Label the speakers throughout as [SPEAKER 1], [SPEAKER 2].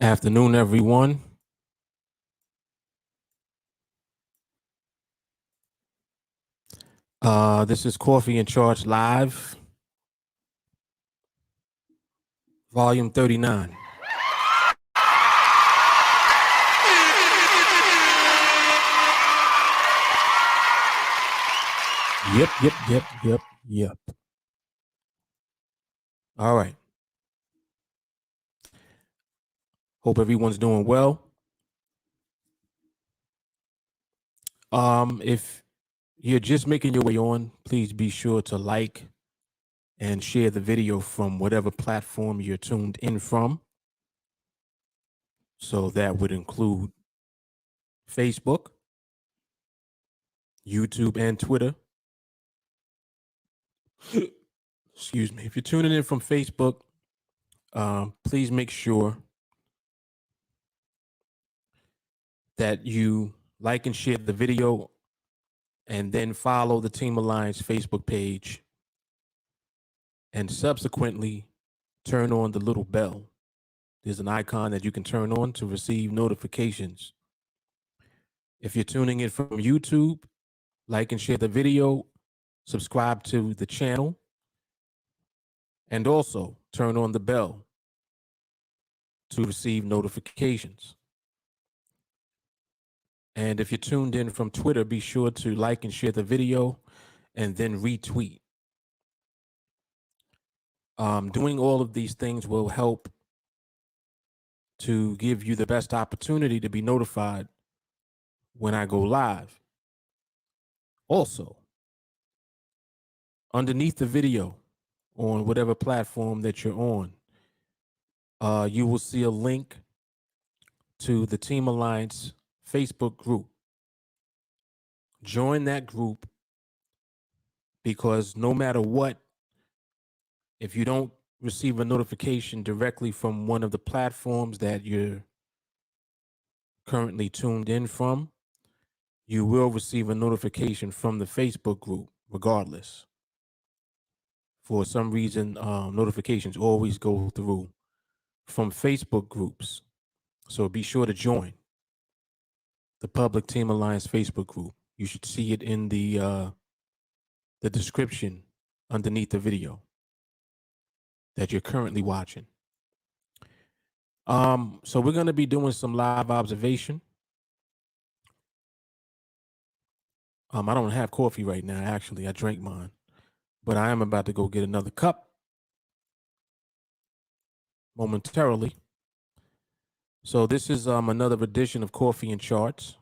[SPEAKER 1] Afternoon, everyone. This is Coffee and Charge Live, Volume 39. Yep. All right. Hope everyone's doing well. If you're just making your way on, please be sure to like and share the video from whatever platform you're tuned in from. So that would include Facebook, YouTube, and Twitter. Excuse me. If you're tuning in from Facebook, please make sure that you like and share the video and then follow the TeamAlliance Facebook page and subsequently turn on the little bell. There's an icon that you can turn on to receive notifications. If you're tuning in from YouTube, like and share the video, subscribe to the channel, and also turn on the bell to receive notifications. And if you're tuned in from Twitter, be sure to like and share the video and then retweet. Doing all of these things will help to give you the best opportunity to be notified when I go live. Also, underneath the video on whatever platform that you're on, you will see a link to the TeamAlliance Facebook group. Join that group because no matter what If you don't receive a notification directly from one of the platforms that you're currently tuned in from, you will receive a notification from the Facebook group regardless. For some reason, notifications always go through from Facebook groups. So be sure to join the public TeamAlliance Facebook group. You should see it in the description underneath the video that you're currently watching. So we're going to be doing some live observation. I don't have coffee right now. Actually, I drank mine, but I am about to go get another cup momentarily. So this is another edition of Coffee and Charts.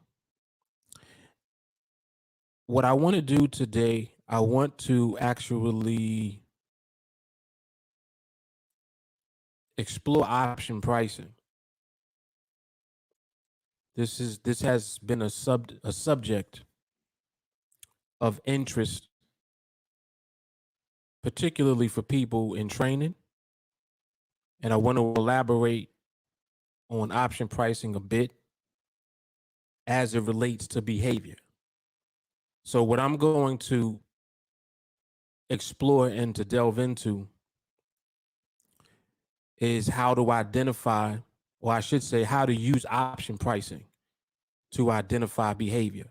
[SPEAKER 1] What I want to do today, I want to actually explore option pricing. This has been a subject of interest, particularly for people in training. And I want to elaborate on option pricing a bit as it relates to behavior. So what I'm going to explore and to delve into is how to identify, or I should say, how to use option pricing to identify behavior.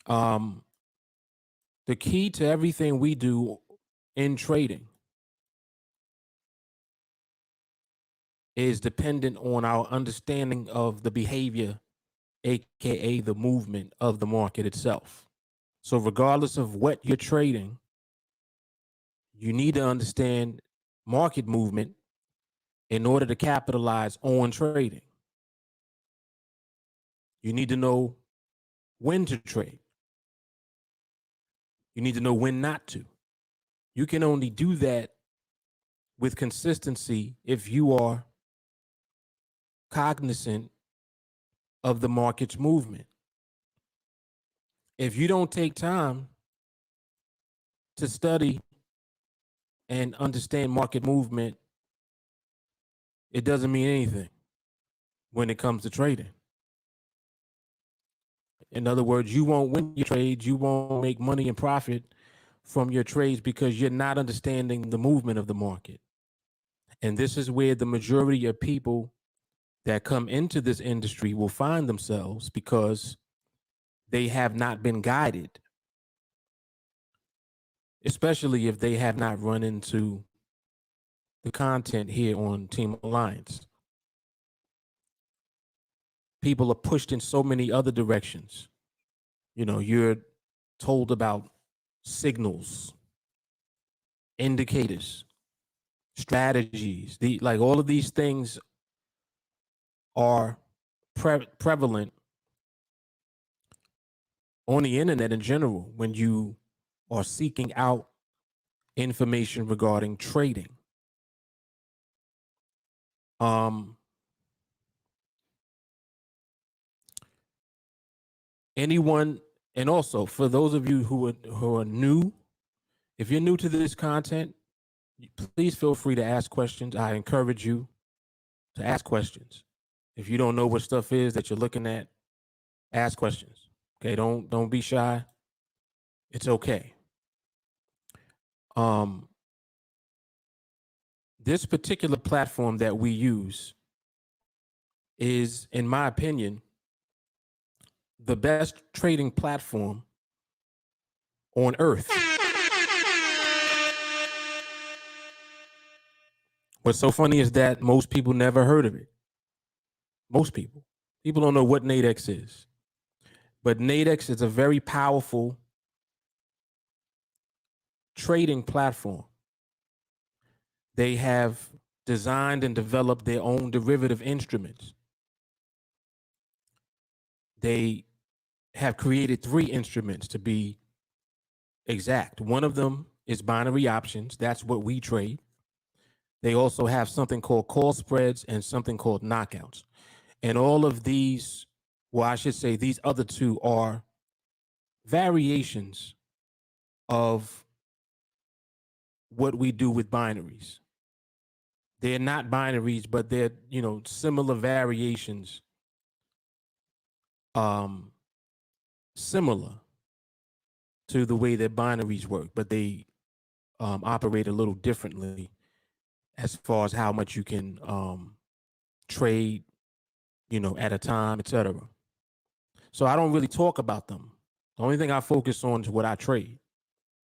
[SPEAKER 1] The key to everything we do in trading is dependent on our understanding of the behavior, aka the movement of the market itself. So regardless of what you're trading, you need to understand market movement in order to capitalize on trading. You need to know when to trade. You need to know when not to. You can only do that with consistency if you are cognizant of the market's movement. If you don't take time to study and understand market movement, it doesn't mean anything when it comes to trading. In other words, you won't win your trades, you won't make money and profit from your trades because you're not understanding the movement of the market. And this is where the majority of people that come into this industry will find themselves because they have not been guided, especially if they have not run into the content here on TeamAlliance. People are pushed in so many other directions. You know, you're told about signals, indicators, strategies. Like all of these things are prevalent on the internet in general when you are seeking out information regarding trading. Anyone, and also for those of you who are new, if you're new to this content, please feel free to ask questions. I encourage you to ask questions. If you don't know what stuff is that you're looking at, ask questions. Okay, don't be shy. It's okay. This particular platform that we use is, in my opinion, the best trading platform on earth. What's so funny is that most people never heard of it. Most people. People don't know what NADEX is. But NADEX is a very powerful trading platform. They have designed and developed their own derivative instruments. They have created 3 instruments to be exact. One of them is binary options. That's what we trade. They also have something called call spreads and something called knockouts. And all of these, well, I should say these other 2 are variations of what we do with binaries. They're not binaries, but they're, similar variations, similar to the way that binaries work, but they operate a little differently as far as how much you can trade, at a time, etc. So I don't really talk about them. The only thing I focus on is what I trade.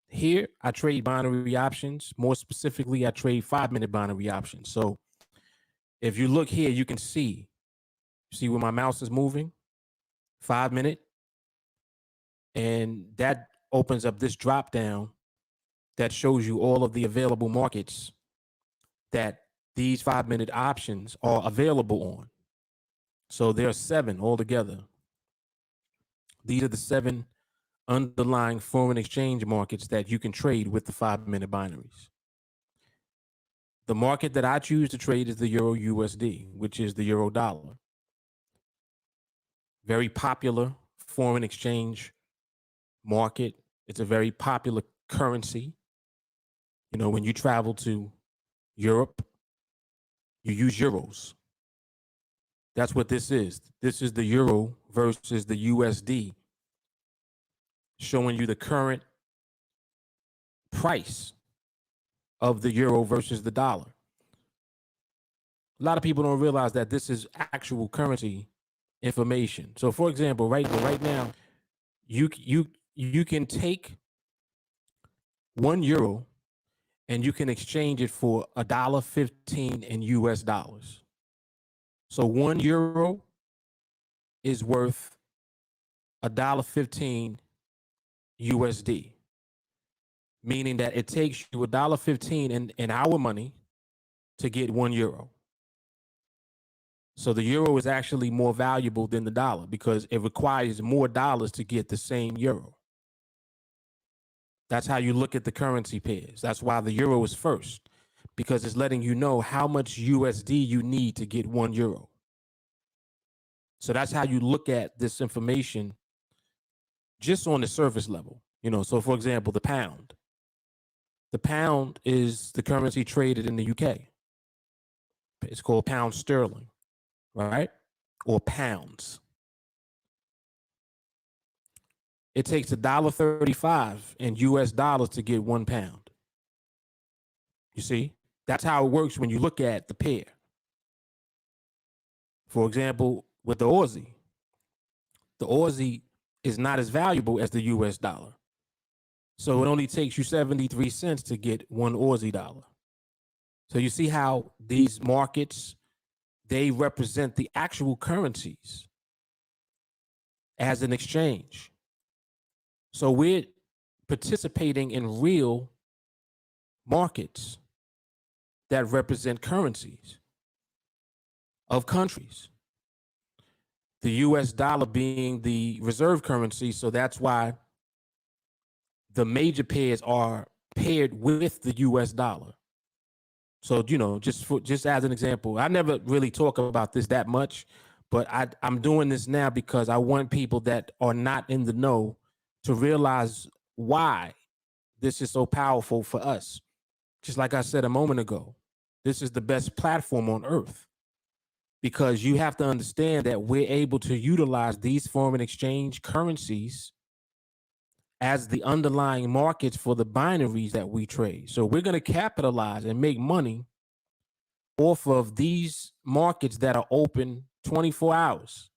[SPEAKER 1] Here, I trade binary options. More specifically, I trade 5-minute binary options. So if you look here, you can see where my mouse is moving, 5-minute, and that opens up this drop down that shows you all of the available markets that these 5-minute options are available on. So there are 7 altogether. These are the 7 underlying foreign exchange markets that you can trade with the 5-minute binaries. The market that I choose to trade is the Euro USD, which is the euro dollar. Very popular foreign exchange market. It's a very popular currency. When you travel to Europe, you use euros. That's what this is. This is the euro versus the USD, showing you the current price of the euro versus the dollar. A lot of people don't realize that this is actual currency information. So, for example, right now, you can take €1 and you can exchange it for $1.15 in US dollars. So €1 is worth $1.15 USD, meaning that it takes you $1.15 in our money to get €1. So the euro is actually more valuable than the dollar because it requires more dollars to get the same euro. That's how you look at the currency pairs. That's why the euro is first, because it's letting you know how much USD you need to get €1. So that's how you look at this information just on the surface level. So for example, the pound. The pound is the currency traded in the UK. It's called pound sterling, right? Or pounds. It takes $1.35 in US dollars to get £1. You see, that's how it works when you look at the pair. For example, with the Aussie is not as valuable as the US dollar. So it only takes you 73 cents to get one Aussie dollar. So you see how these markets, they represent the actual currencies as an exchange. So we're participating in real markets that represent currencies of countries. The US dollar being the reserve currency, so that's why the major pairs are paired with the US dollar. So, just as an example, I never really talk about this that much, but I'm doing this now because I want people that are not in the know to realize why this is so powerful for us. Just like I said a moment ago, this is the best platform on earth because you have to understand that we're able to utilize these foreign exchange currencies as the underlying markets for the binaries that we trade. So we're going to capitalize and make money off of these markets that are open 24 hours.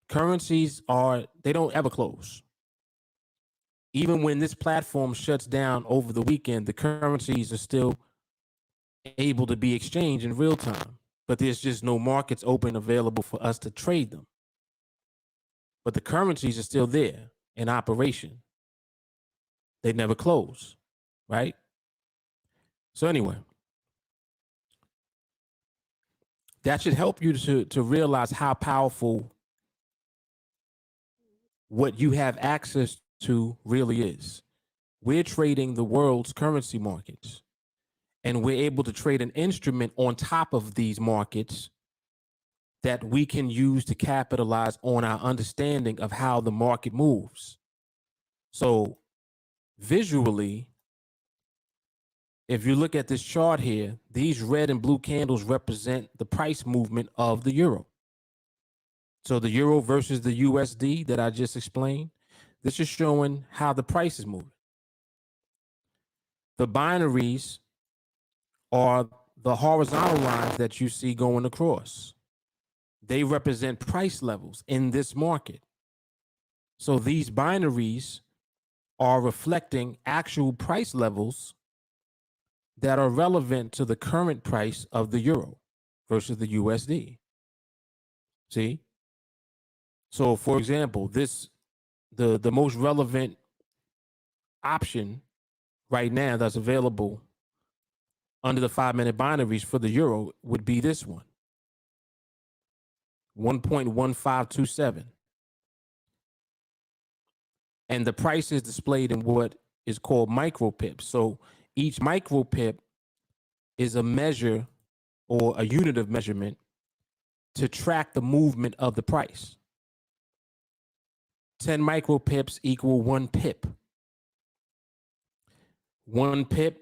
[SPEAKER 1] Currencies they don't ever close. Even when this platform shuts down over the weekend, the currencies are still able to be exchanged in real time, but there's just no markets open available for us to trade them. But the currencies are still there in operation. They never close, right? So anyway, that should help you to realize how powerful what you have access to really is. We're trading the world's currency markets, and we're able to trade an instrument on top of these markets that we can use to capitalize on our understanding of how the market moves. So visually, if you look at this chart here, these red and blue candles represent the price movement of the euro. So the euro versus the USD that I just explained, this is showing how the price is moving. The binaries are the horizontal lines that you see going across. They represent price levels in this market. So these binaries are reflecting actual price levels that are relevant to the current price of the euro versus the USD. See? So for example, the most relevant option right now that's available under the 5-minute binaries for the euro would be this one, 1.1527. And the price is displayed in what is called micro pips. So each micro pip is a measure or a unit of measurement to track the movement of the price. 10 micro pips equal 1 pip. 1 pip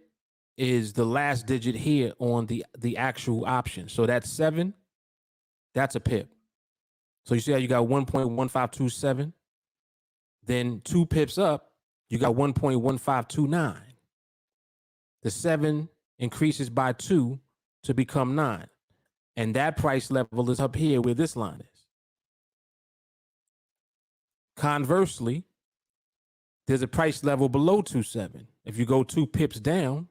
[SPEAKER 1] is the last digit here on the actual option. So that's 7. That's a pip. So you see how you got 1.1527. Then 2 pips up, you got 1.1529. The 7 increases by 2 to become 9. And that price level is up here where this line is. Conversely, there's a price level below 2.7. If you go 2 pips down,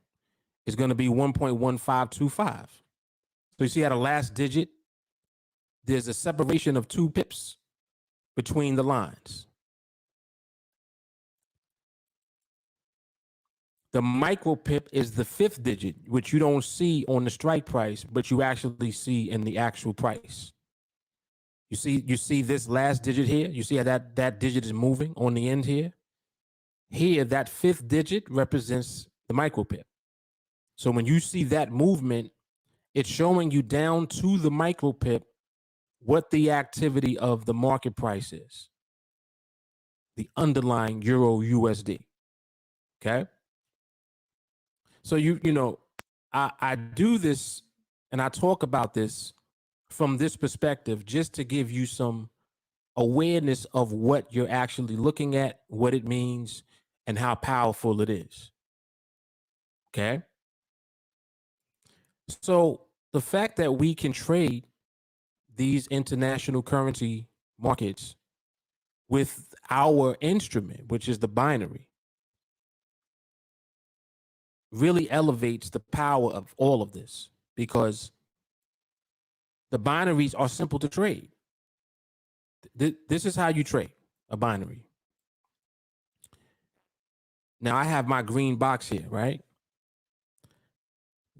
[SPEAKER 1] it's going to be 1.1525. So you see how the last digit, there's a separation of 2 pips between the lines. The micro pip is the 5th digit, which you don't see on the strike price, but you actually see in the actual price. You see this last digit here? You see how that digit is moving on the end here? Here, that 5th digit represents the micro pip. So when you see that movement, it's showing you down to the micro pip what the activity of the market price is, the underlying euro USD. Okay. So I do this and I talk about this from this perspective just to give you some awareness of what you're actually looking at, what it means, and how powerful it is. Okay. So the fact that we can trade these international currency markets with our instrument, which is the binary, really elevates the power of all of this, because the binaries are simple to trade. This is how you trade a binary. Now I have my green box here, right?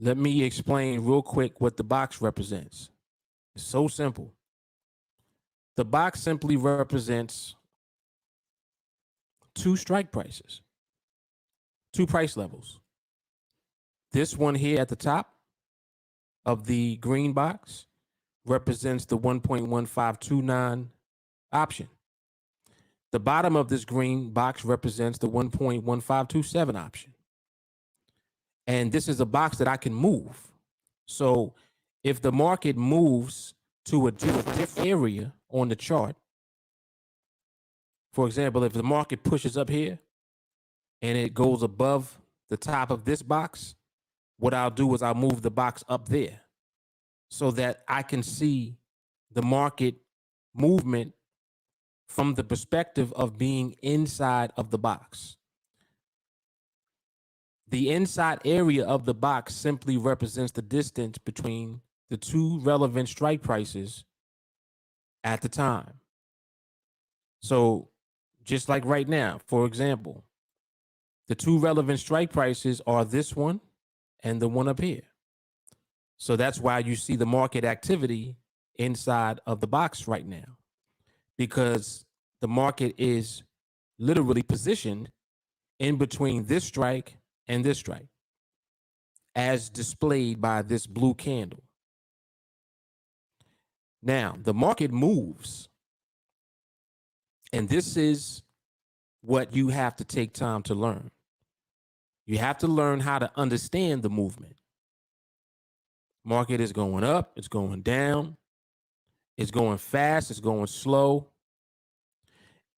[SPEAKER 1] Let me explain real quick what the box represents. It's so simple. The box simply represents 2 strike prices, 2 price levels. This one here at the top of the green box represents the 1.1529 option. The bottom of this green box represents the 1.1527 option. And this is a box that I can move. So if the market moves to a different area on the chart, for example, if the market pushes up here and it goes above the top of this box, what I'll do is I'll move the box up there so that I can see the market movement from the perspective of being inside of the box. The inside area of the box simply represents the distance between the 2 relevant strike prices at the time. So just like right now, for example, the 2 relevant strike prices are this one and the one up here. So that's why you see the market activity inside of the box right now, because the market is literally positioned in between this strike and this strike, as displayed by this blue candle. Now, the market moves, and this is what you have to take time to learn. You have to learn how to understand the movement. Market is going up, it's going down, it's going fast, it's going slow.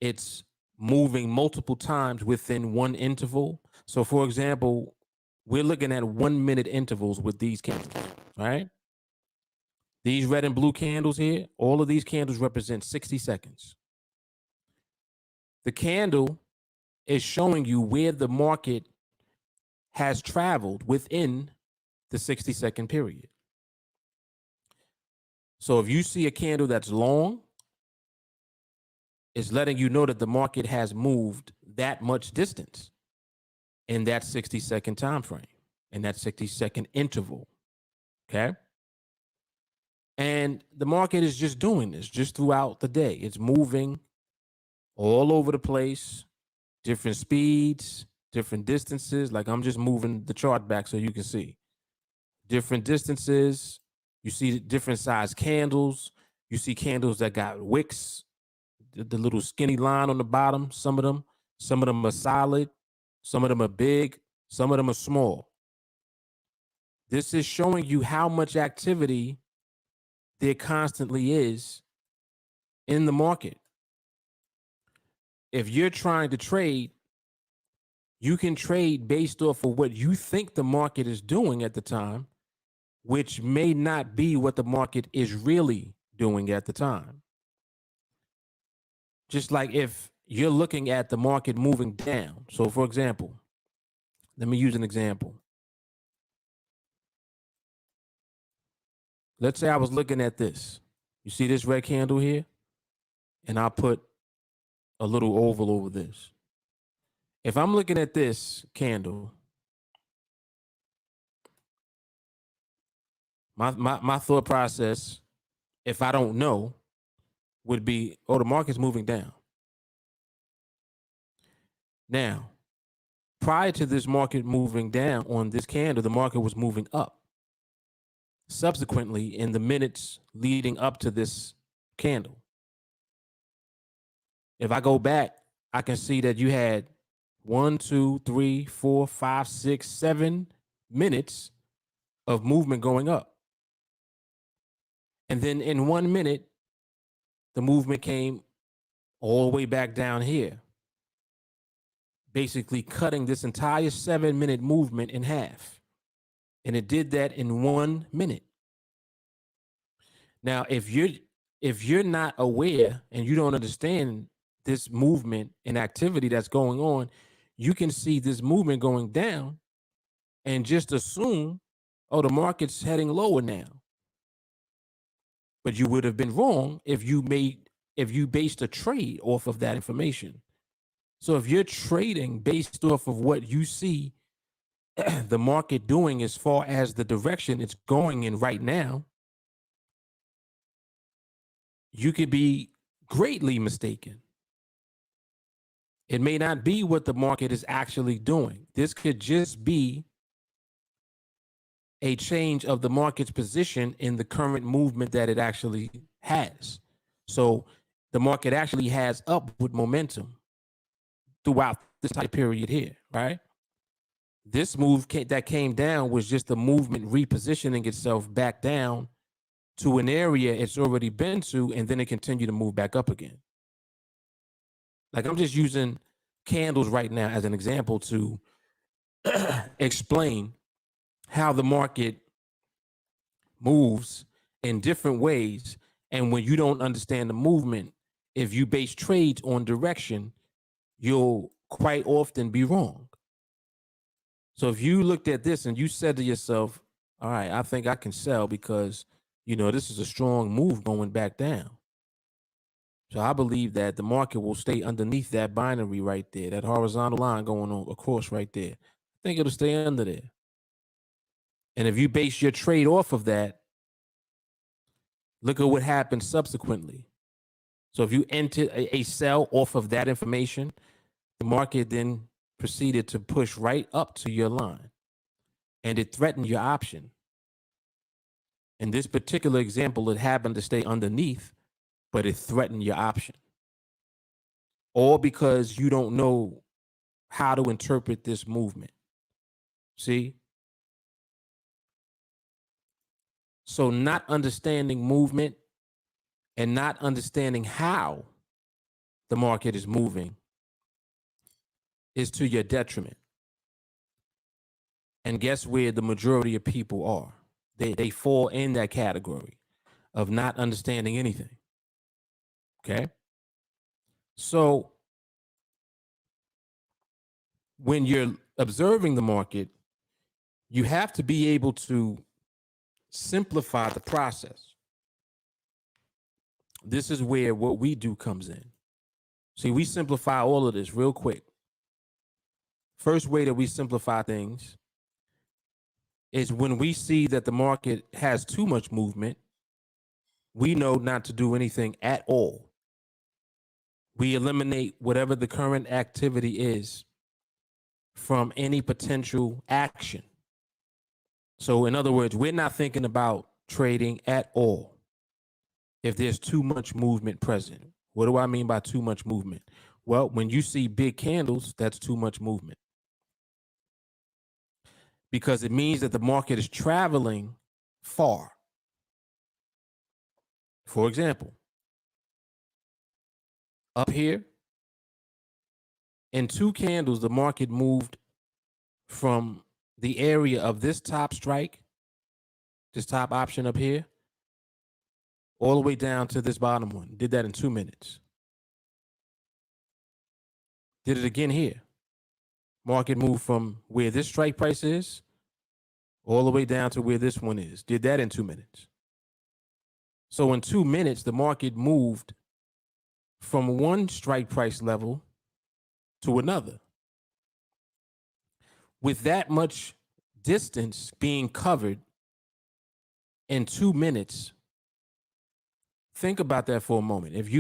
[SPEAKER 1] It's moving multiple times within one interval. So for example, we're looking at 1 minute intervals with these candles, right? These red and blue candles here, all of these candles represent 60 seconds. The candle is showing you where the market has traveled within the 60-second period. So if you see a candle that's long, it's letting you know that the market has moved that much distance in that 60-second time frame, in that 60-second interval. Okay. And the market is just doing this just throughout the day. It's moving all over the place, different speeds, different distances. Like I'm just moving the chart back so you can see different distances. You see different size candles. You see candles that got wicks, the little skinny line on the bottom. Some of them are solid. Some of them are big. Some of them are small. This is showing you how much activity there constantly is in the market. If you're trying to trade, you can trade based off of what you think the market is doing at the time, which may not be what the market is really doing at the time. Just like if you're looking at the market moving down. So for example, let me use an example. Let's say I was looking at this. You see this red candle here? And I'll put a little oval over this. If I'm looking at this candle, my thought process, if I don't know, would be, oh, the market's moving down. Now, prior to this market moving down on this candle, the market was moving up. Subsequently, in the minutes leading up to this candle, if I go back, I can see that you had 1, 2, 3, 4, 5, 6, 7 minutes of movement going up. And then in 1 minute, the movement came all the way back down here, basically cutting this entire 7-minute movement in half. And it did that in 1 minute. Now, if you're not aware and you don't understand this movement and activity that's going on, you can see this movement going down and just assume, oh, the market's heading lower now. But you would have been wrong if you based a trade off of that information. So if you're trading based off of what you see the market doing as far as the direction it's going in right now, you could be greatly mistaken. It may not be what the market is actually doing. This could just be a change of the market's position in the current movement that it actually has. So the market actually has upward momentum throughout this time period here, right? This move that came down was just the movement repositioning itself back down to an area it's already been to, and then it continued to move back up again. Like I'm just using candles right now as an example to explain how the market moves in different ways. And when you don't understand the movement, if you base trades on direction, you'll quite often be wrong. So if you looked at this and you said to yourself, all right, I think I can sell because, this is a strong move going back down. So I believe that the market will stay underneath that binary right there, that horizontal line going on across right there. I think it'll stay under there. And if you base your trade off of that, look at what happened subsequently. So if you enter a sell off of that information, the market then proceeded to push right up to your line, and it threatened your option. In this particular example, it happened to stay underneath, but it threatened your option. All because you don't know how to interpret this movement. See? So not understanding movement and not understanding how the market is moving is to your detriment. And guess where the majority of people are? They fall in that category of not understanding anything. Okay? So when you're observing the market, you have to be able to simplify the process. This is where what we do comes in. See, we simplify all of this real quick. First way that we simplify things is when we see that the market has too much movement, we know not to do anything at all. We eliminate whatever the current activity is from any potential action. So in other words, we're not thinking about trading at all if there's too much movement present. What do I mean by too much movement? Well, when you see big candles, that's too much movement, because it means that the market is traveling far. For example, up here, in 2 candles, the market moved from the area of this top strike, this top option up here, all the way down to this bottom one. Did that in 2 minutes. Did it again here. Market moved from where this strike price is all the way down to where this one is. Did that in 2 minutes. So in 2 minutes, the market moved from one strike price level to another. With that much distance being covered in 2 minutes, think about that for a moment. If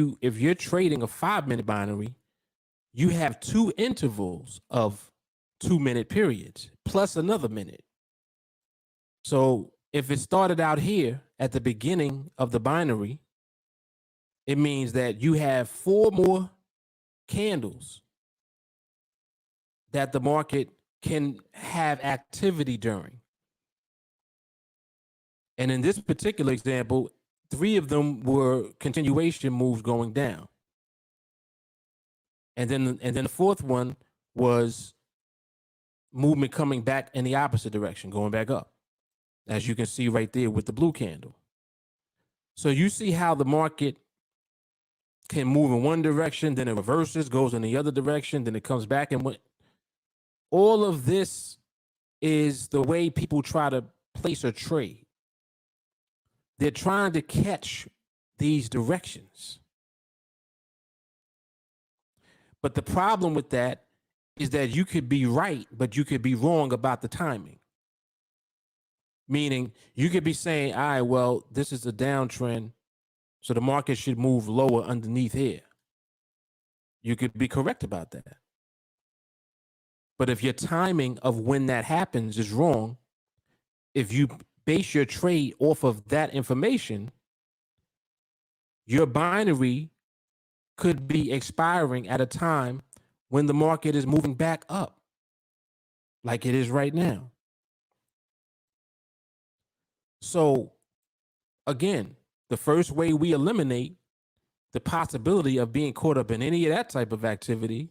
[SPEAKER 1] you're trading a 5-minute binary, you have 2 intervals of 2-minute periods plus another minute. So if it started out here at the beginning of the binary, it means that you have 4 more candles that the market can have activity during. And in this particular example, 3 of them were continuation moves going down. And then the 4th one was movement coming back in the opposite direction, going back up, as you can see right there with the blue candle. So you see how the market can move in one direction, then it reverses, goes in the other direction, then it comes back. And all of this is the way people try to place a trade. They're trying to catch these directions. But the problem with that is that you could be right, but you could be wrong about the timing. Meaning you could be saying, all right, well, this is a downtrend, so the market should move lower underneath here. You could be correct about that. But if your timing of when that happens is wrong, if you base your trade off of that information, your binary could be expiring at a time when the market is moving back up, like it is right now. So again, the first way we eliminate the possibility of being caught up in any of that type of activity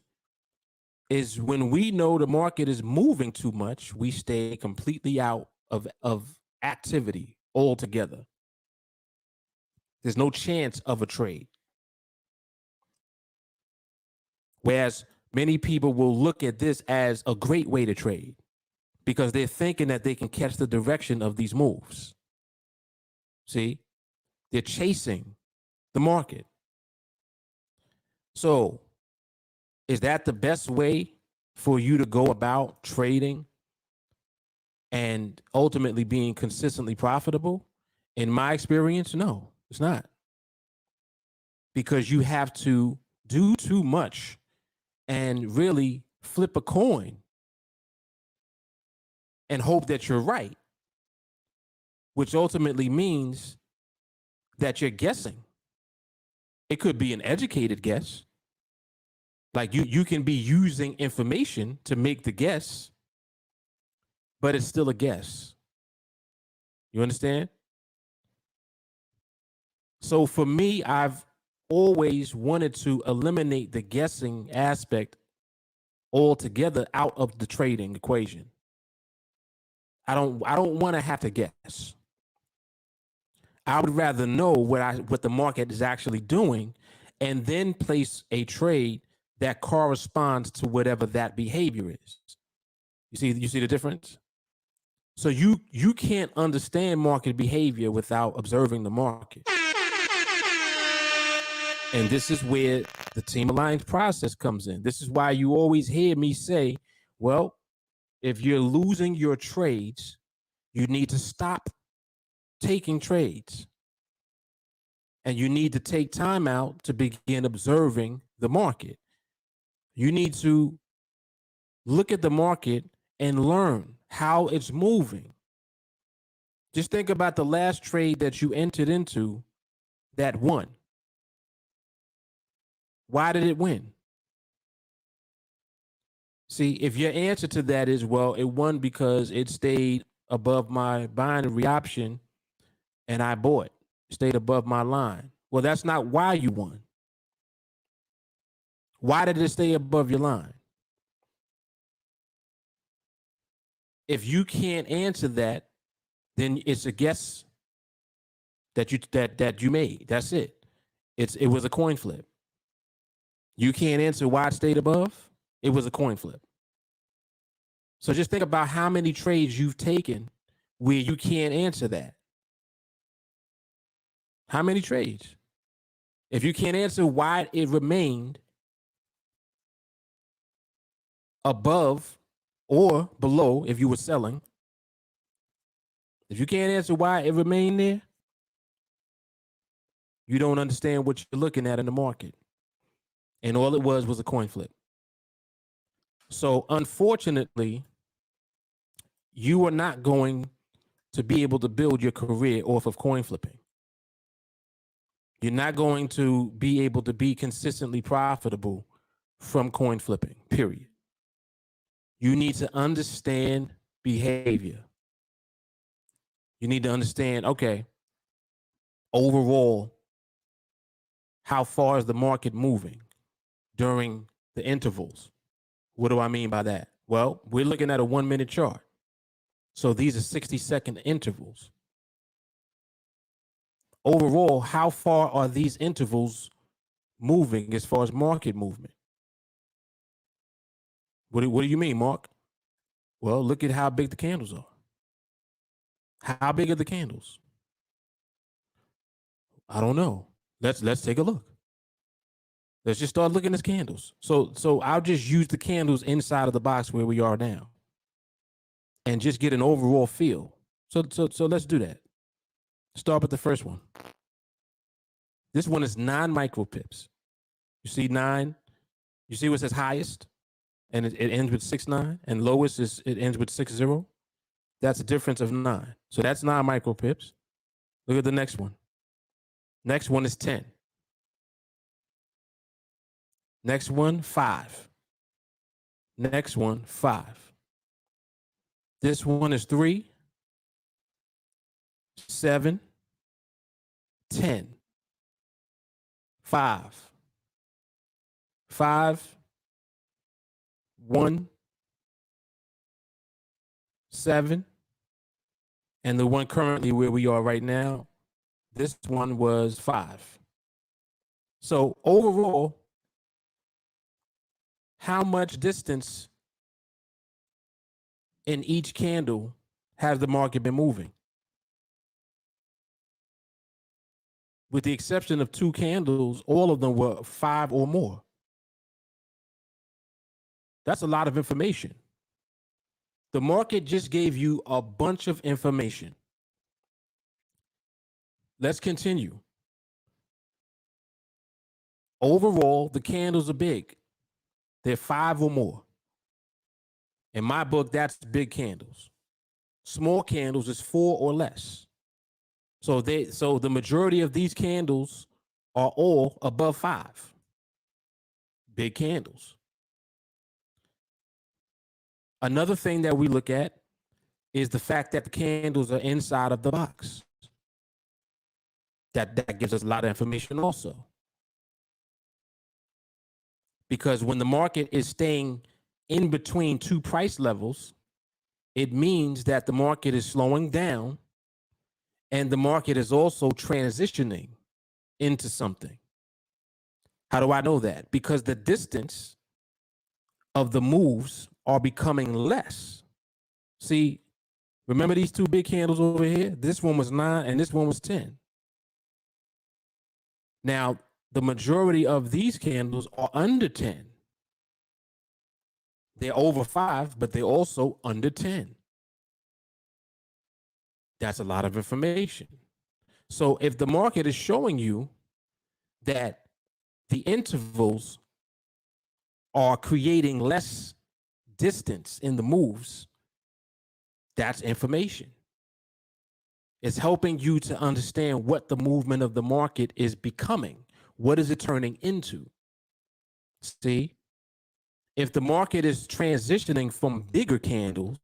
[SPEAKER 1] is when we know the market is moving too much, we stay completely out of activity altogether. There's no chance of a trade. Whereas many people will look at this as a great way to trade because they're thinking that they can catch the direction of these moves. See, they're chasing the market. So is that the best way for you to go about trading and ultimately being consistently profitable? In my experience, no, it's not. Because you have to do too much and really flip a coin and hope that you're right, which ultimately means that you're guessing. It could be an educated guess. Like you can be using information to make the guess, but it's still a guess. You understand? So for me, I've always wanted to eliminate the guessing aspect altogether out of the trading equation. I don't want to have to guess. I would rather know what the market is actually doing and then place a trade that corresponds to whatever that behavior is. You see the difference? So you can't understand market behavior without observing the market. And this is where the TeamAlliance process comes in. This is why you always hear me say, well, if you're losing your trades, you need to stop taking trades. And you need to take time out to begin observing the market. You need to look at the market and learn how it's moving. Just think about the last trade that you entered into that won. Why did it win? See, if your answer to that is, well, it won because it stayed above my binary option and I bought, stayed above my line. Well, that's not why you won. Why did it stay above your line? If you can't answer that, then it's a guess that you made. That's it. It was a coin flip. You can't answer why it stayed above. It was a coin flip. So just think about how many trades you've taken where you can't answer that. How many trades? If you can't answer why it remained above or below, if you were selling, if you can't answer why it remained there, you don't understand what you're looking at in the market. And all it was a coin flip. So unfortunately, you are not going to be able to build your career off of coin flipping. You're not going to be able to be consistently profitable from coin flipping, period. You need to understand behavior. You need to understand, okay, overall, how far is the market moving during the intervals? What do I mean by that? Well, we're looking at a 1 minute chart. So these are 60-second intervals. Overall, how far are these intervals moving as far as market movement? What do you mean, Mark? Well, look at how big the candles are. How big are the candles? I don't know. Let's take a look. Let's just start looking at candles. So I'll just use the candles inside of the box where we are now and just get an overall feel. So let's do that. Start with the first one. This one is 9 micro pips. You see 9? You see what says highest? And it ends with 6.9, and lowest it ends with 6.0. That's a difference of 9. So that's 9 micro pips. Look at the next one. Next one is 10. Next one, 5. Next one, 5. This one is 3, 7, 10. 5. 5, 1, 7. And the one currently where we are right now, this one was 5. So overall, how much distance in each candle has the market been moving? With the exception of 2 candles, all of them were 5 or more. That's a lot of information. The market just gave you a bunch of information. Let's continue. Overall, the candles are big. They're 5 or more. In my book, that's big candles. Small candles is 4 or less. So the majority of these candles are all above 5. Big candles. Another thing that we look at is the fact that the candles are inside of the box. That gives us a lot of information also. Because when the market is staying in between two price levels, it means that the market is slowing down and the market is also transitioning into something. How do I know that? Because the distance of the moves are becoming less. See, remember these two big candles over here? This one was 9 and this one was 10. Now, the majority of these candles are under 10. They're over 5, but they're also under 10. That's a lot of information. So if the market is showing you that the intervals are creating less distance in the moves, that's information. It's helping you to understand what the movement of the market is becoming. What is it turning into? See, if the market is transitioning from bigger candles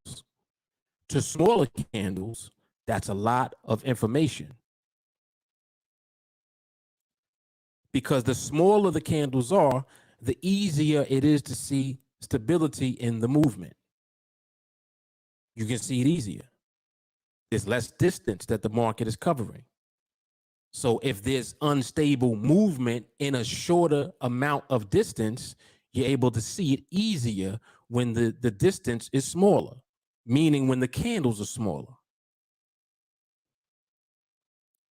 [SPEAKER 1] to smaller candles, that's a lot of information. Because the smaller the candles are, the easier it is to see stability in the movement. You can see it easier. There's less distance that the market is covering. So if there's unstable movement in a shorter amount of distance, you're able to see it easier when the distance is smaller, meaning when the candles are smaller.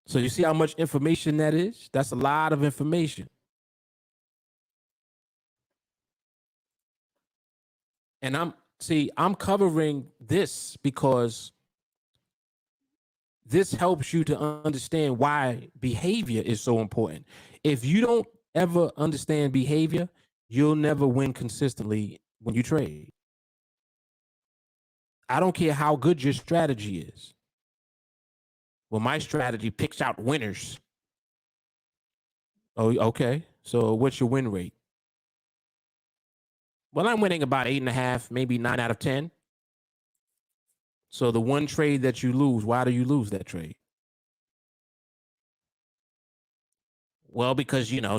[SPEAKER 1] So you see how much information that is? That's a lot of information. And I'm covering this because this helps you to understand why behavior is so important. If you don't ever understand behavior, you'll never win consistently when you trade. I don't care how good your strategy is. Well, my strategy picks out winners. Oh, okay. So what's your win rate? Well, I'm winning about 8.5, maybe 9 out of 10. So the one trade that you lose, why do you lose that trade? Well, because you know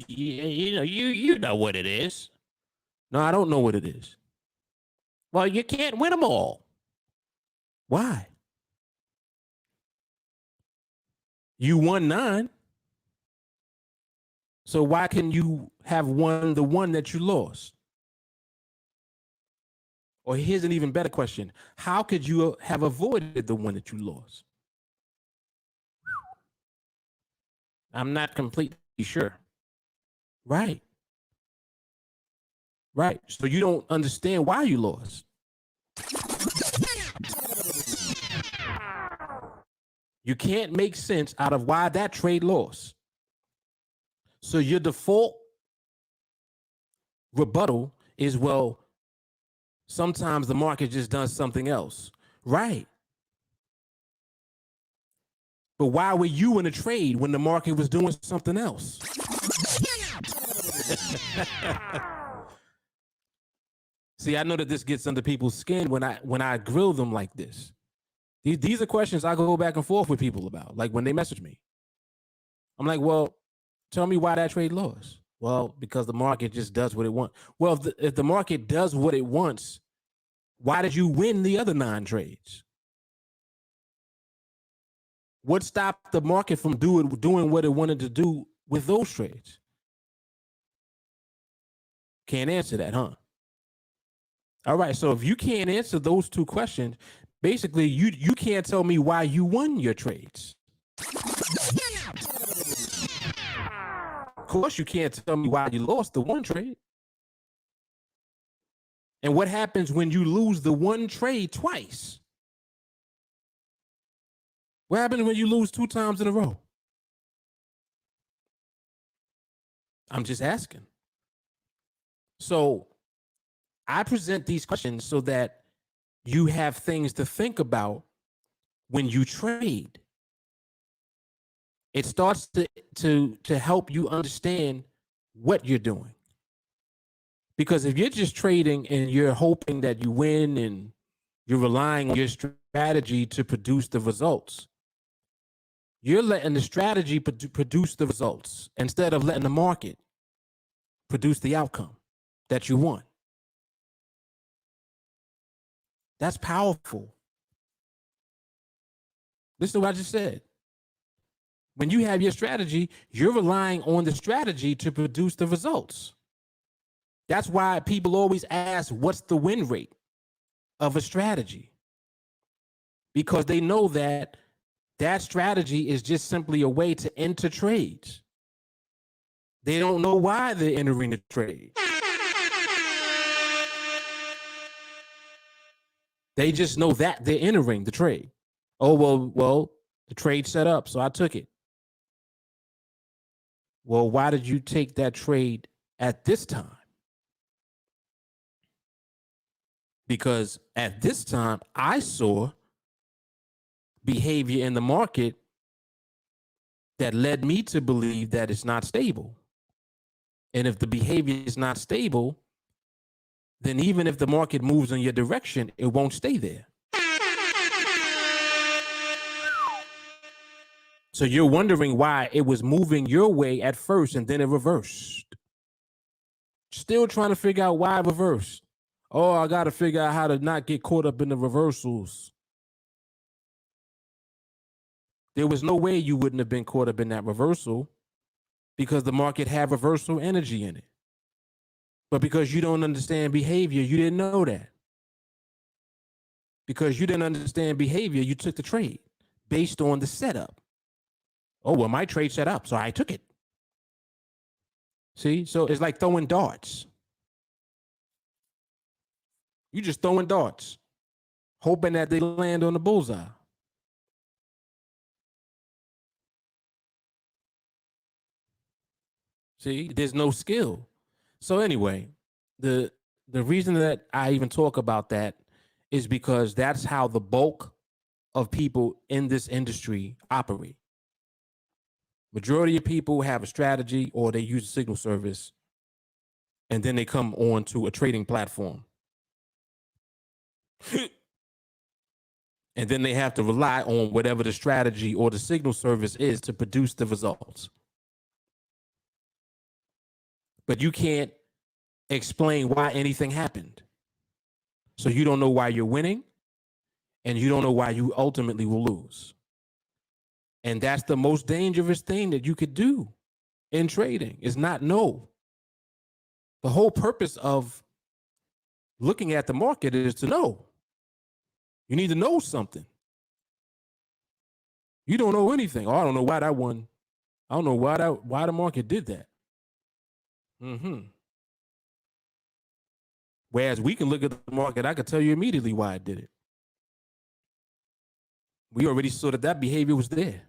[SPEAKER 1] you know what it is. No, I don't know what it is. Well, you can't win them all. Why? You won 9. So why can you have won the one that you lost? Or here's an even better question. How could you have avoided the one that you lost? I'm not completely sure. Right. Right. So you don't understand why you lost. You can't make sense out of why that trade lost. So your default rebuttal is, well, sometimes the market just does something else. Right. But why were you in a trade when the market was doing something else? See, I know that this gets under people's skin when I grill them like this. These are questions I go back and forth with people about, like when they message me. I'm like, well, tell me why that trade lost. Well, because the market just does what it wants. Well, if the market does what it wants, why did you win the other 9 trades? What stopped the market from doing what it wanted to do with those trades? Can't answer that, huh? All right, so if you can't answer those 2 questions, basically you can't tell me why you won your trades. Of course, you can't tell me why you lost the one trade. And what happens when you lose the one trade twice? What happens when you lose 2 times in a row? I'm just asking. So I present these questions so that you have things to think about when you trade. It starts to help you understand what you're doing. Because if you're just trading and you're hoping that you win and You're relying on your strategy to produce the results. You're letting the strategy produce the results instead of letting the market produce the outcome that you want. That's powerful. Listen to what I just said. When you have your strategy, you're relying on the strategy to produce the results. That's why people always ask, what's the win rate of a strategy? Because they know that that strategy is just simply a way to enter trades. They don't know why they're entering the trade. They just know that they're entering the trade. Oh, well, the trade set up, so I took it. Well, why did you take that trade at this time? Because at this time, I saw behavior in the market that led me to believe that it's not stable. And if the behavior is not stable, then even if the market moves in your direction, it won't stay there. So you're wondering why it was moving your way at first and then it reversed. Still trying to figure out why it reversed. Oh, I got to figure out how to not get caught up in the reversals. There was no way you wouldn't have been caught up in that reversal because the market had reversal energy in it. But because you don't understand behavior, you didn't know that. Because you didn't understand behavior, you took the trade based on the setup. Oh, well, my trade set up, so I took it. See, so it's like throwing darts. You just throwing darts, hoping that they land on the bullseye. See, there's no skill. So anyway, the reason that I even talk about that is because that's how the bulk of people in this industry operate. Majority of people have a strategy or they use a signal service and then they come on to a trading platform. And then they have to rely on whatever the strategy or the signal service is to produce the results. But you can't explain why anything happened. So you don't know why you're winning and you don't know why you ultimately will lose. And that's the most dangerous thing that you could do in trading is not know. The whole purpose of looking at the market is to know. You need to know something. You don't know anything. Oh, I don't know why that won. I don't know why the market did that. Whereas we can look at the market, I can tell you immediately why it did it. We already saw that behavior was there.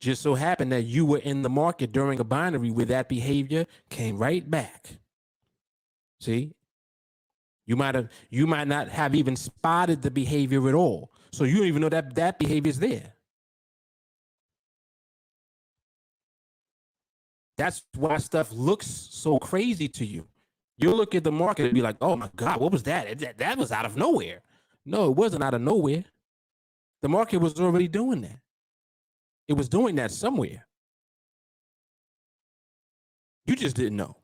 [SPEAKER 1] Just so happened that you were in the market during a binary where that behavior came right back. See? You might not have even spotted the behavior at all. So you don't even know that behavior is there. That's why stuff looks so crazy to you. You'll look at the market and be like, oh my God, what was that? That was out of nowhere. No, it wasn't out of nowhere. The market was already doing that. It was doing that somewhere. You just didn't know.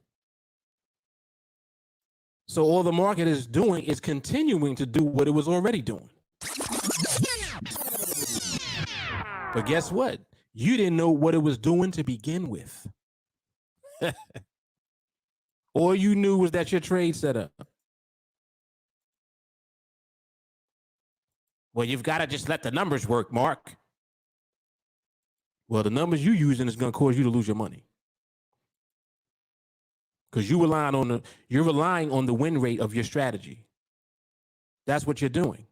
[SPEAKER 1] So all the market is doing is continuing to do what it was already doing. But guess what? You didn't know what it was doing to begin with. All you knew was that your trade set up. Well, you've got to just let the numbers work, Mark. Well, the numbers you're using is going to cause you to lose your money. Because you're relying on the win rate of your strategy. That's what you're doing.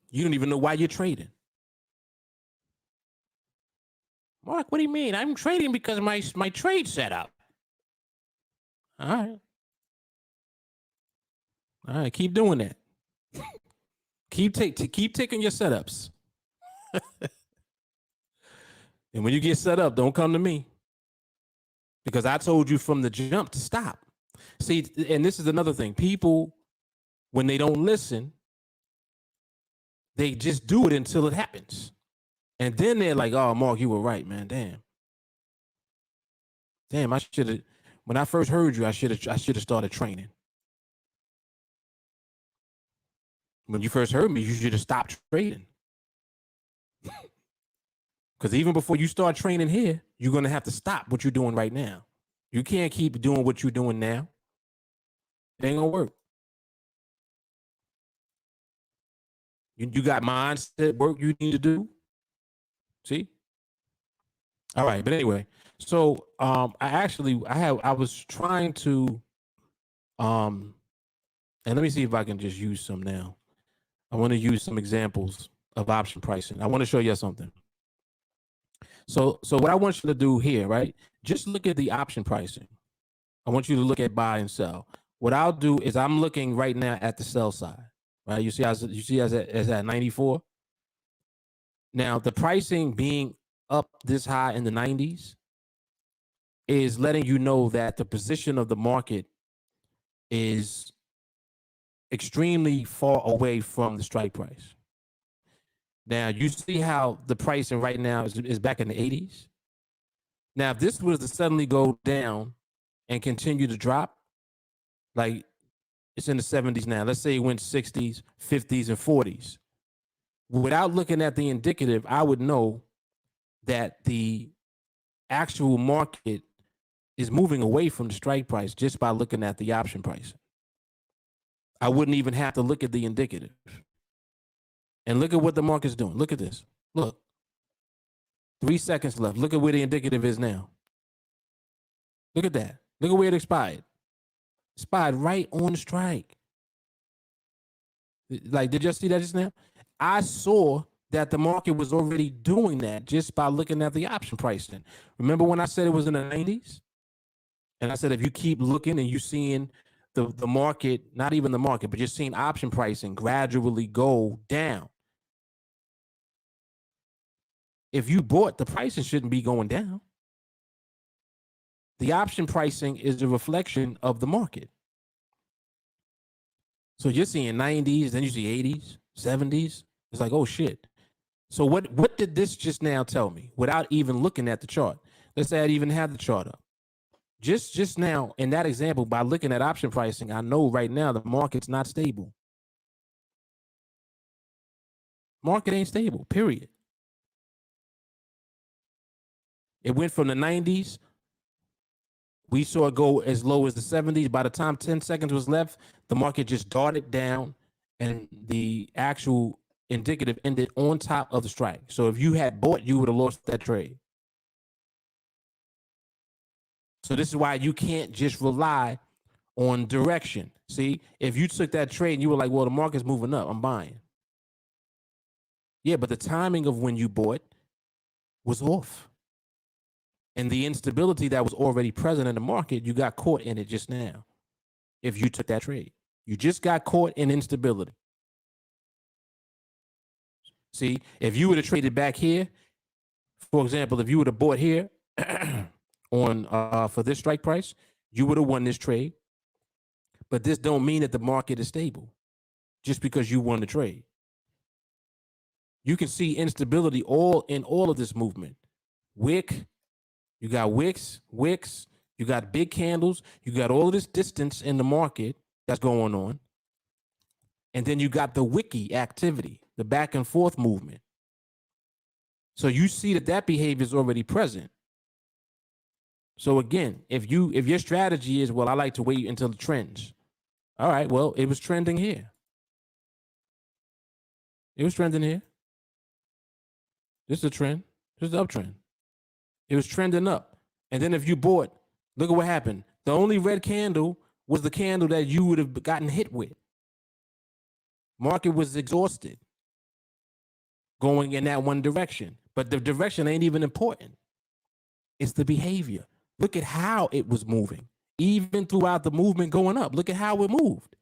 [SPEAKER 1] You don't even know why you're trading. Mark, what do you mean? I'm trading because my trade set up. All right, keep doing that. keep taking your setups. And when you get set up, don't come to me. Because I told you from the jump to stop. See, and this is another thing. People, when they don't listen, they just do it until it happens. And then they're like, oh, Mark, you were right, man. Damn, I should have, when I first heard you, I should have started training. When you first heard me, you should have stopped trading. Because even before you start training here, you're going to have to stop what you're doing right now. You can't keep doing what you're doing now. It ain't going to work. You got mindset work you need to do. See? All right. But anyway, so I was trying to, and let me see if I can just use some now. I want to use some examples of option pricing. I want to show you something. So what I want you to do here, right? Just look at the option pricing. I want you to look at buy and sell. What I'll do is I'm looking right now at the sell side, right? You see as at 94. Now the pricing being up this high in the 90s is letting you know that the position of the market is extremely far away from the strike price. Now you see how the pricing right now is back in the 80s. Now, if this was to suddenly go down and continue to drop, like it's in the 70s now, let's say it went 60s, 50s, and 40s. Without looking at the indicative, I would know that the actual market is moving away from the strike price just by looking at the option price. I wouldn't even have to look at the indicative. And look at what the market's doing. Look at this. Look. 3 seconds left. Look at where the indicative is now. Look at that. Look at where it expired. Expired right on the strike. Like, did you see that just now? I saw that the market was already doing that just by looking at the option pricing. Remember when I said it was in the 90s? And I said, if you keep looking and you're seeing the market, not even the market, but you're seeing option pricing gradually go down. If you bought, the pricing shouldn't be going down. The option pricing is a reflection of the market. So you're seeing 90s, then you see 80s, 70s. It's like, oh shit. So what did this just now tell me without even looking at the chart? Let's say I even have the chart up. Just now in that example, by looking at option pricing, I know right now the market's not stable. Market ain't stable, period. It went from the 90s. We saw it go as low as the 70s. By the time 10 seconds was left, the market just darted down and the actual indicative ended on top of the strike. So if you had bought, you would have lost that trade. So this is why you can't just rely on direction. See, if you took that trade and you were like, well, the market's moving up, I'm buying. Yeah, but the timing of when you bought was off. And the instability that was already present in the market, you got caught in it just now. If you took that trade, you just got caught in instability. See, if you would have traded back here, for example, if you would have bought here on for this strike price, you would have won this trade. But this don't mean that the market is stable just because you won the trade. You can see instability all in all of this movement. Wick, you got wicks, you got big candles, you got all of this distance in the market that's going on. And then you got the wiki activity, the back and forth movement. So you see that behavior is already present. So again, if your strategy is, well, I like to wait until the trends. All right, well, it was trending here. It was trending here. This is a trend. This is the uptrend. It was trending up. And then if you bought, look at what happened. The only red candle was the candle that you would have gotten hit with. Market was exhausted going in that one direction. But the direction ain't even important. It's the behavior. Look at how it was moving. Even throughout the movement going up, look at how it moved.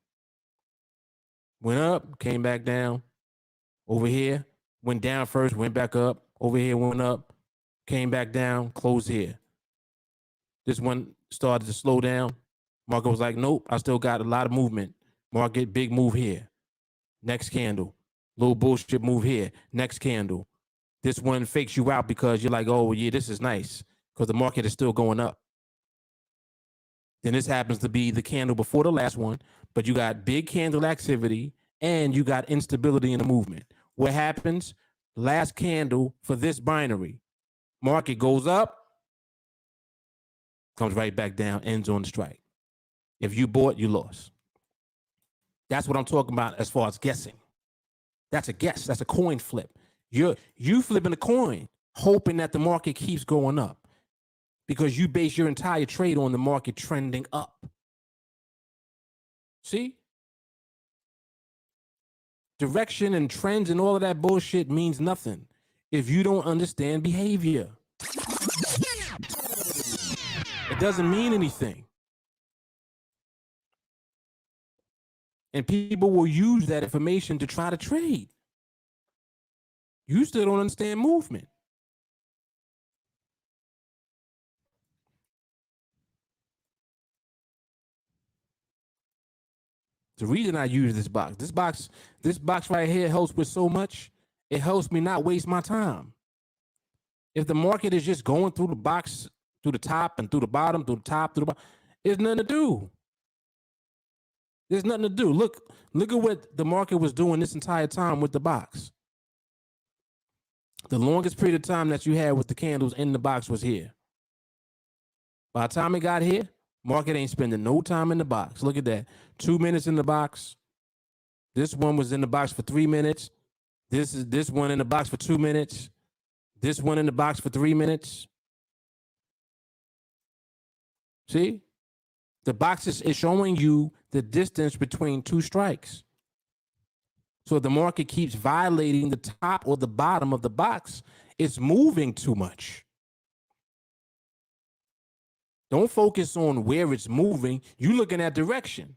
[SPEAKER 1] Went up, came back down. Over here, went down first, went back up. Over here, went up, came back down, closed here. This one started to slow down, Market was like, nope, I still got a lot of movement. Market, big move here. Next candle. Little bullshit move here. Next candle. This one fakes you out because you're like, oh, yeah, this is nice because the market is still going up. Then this happens to be the candle before the last one, but you got big candle activity and you got instability in the movement. What happens? Last candle for this binary. Market goes up, comes right back down, ends on the strike. If you bought, you lost. That's what I'm talking about as far as guessing. That's a guess. That's a coin flip. You flipping a coin, hoping that the market keeps going up because you base your entire trade on the market trending up. See? Direction and trends and all of that bullshit means nothing if you don't understand behavior. It doesn't mean anything. And people will use that information to try to trade. You still don't understand movement. The reason I use this box right here helps with so much. It helps me not waste my time. If the market is just going through the box, through the top and through the bottom, through the top, through the bottom, there's nothing to do. There's nothing to do. Look at what the market was doing this entire time with the box. The longest period of time that you had with the candles in the box was here. By the time it got here, market ain't spending no time in the box. Look at that. 2 minutes in the box. This one was in the box for 3 minutes. This one in the box for 2 minutes. This one in the box for 3 minutes. See? The box is showing you the distance between two strikes. So if the market keeps violating the top or the bottom of the box, it's moving too much. Don't focus on where it's moving. You're looking at direction.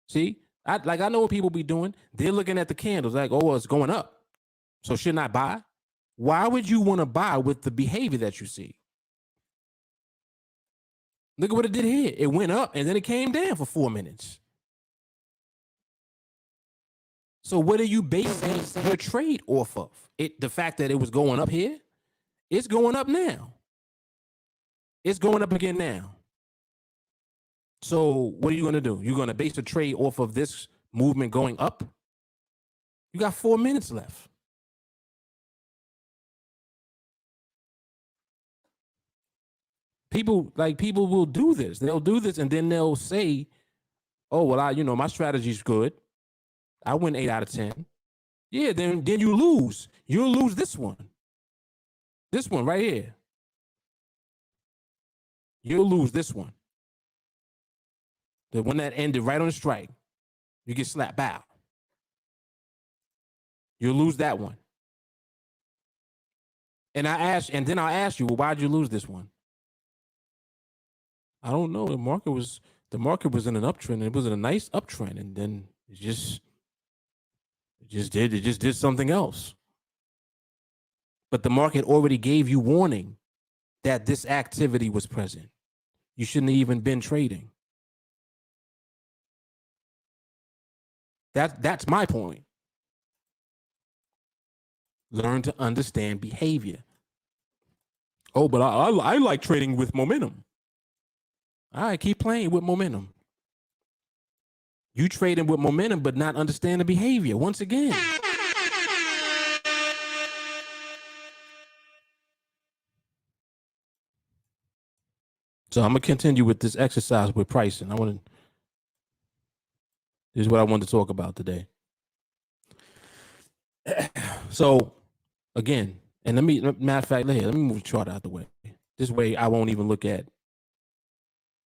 [SPEAKER 1] See, I know what people be doing. They're looking at the candles like, oh, well, it's going up. So shouldn't I buy? Why would you want to buy with the behavior that you see? Look at what it did here. It went up and then it came down for 4 minutes. So what are you basing your trade off of? The fact that it was going up here? It's going up now. It's going up again now. So what are you going to do? You're going to base a trade off of this movement going up? You got 4 minutes left. People will do this. They'll do this and then they'll say, oh, well, my strategy's good. I win 8 out of 10. Yeah, then you lose. You'll lose this one. This one right here. You'll lose this one. The one that ended right on the strike. You get slapped out. You'll lose that one. And then I'll ask you, well, why'd you lose this one? I don't know. The market was in an uptrend. It was in a nice uptrend, and then it just did something else. But the market already gave you warning that this activity was present. You shouldn't have even been trading. That's my point. Learn to understand behavior. Oh, but I like trading with momentum. All right, keep playing with momentum. You trading with momentum, but not understanding behavior. Once again. So I'm gonna continue with this exercise with pricing. This is what I wanted to talk about today. So again, and matter of fact, let me move the chart out the way. This way I won't even look at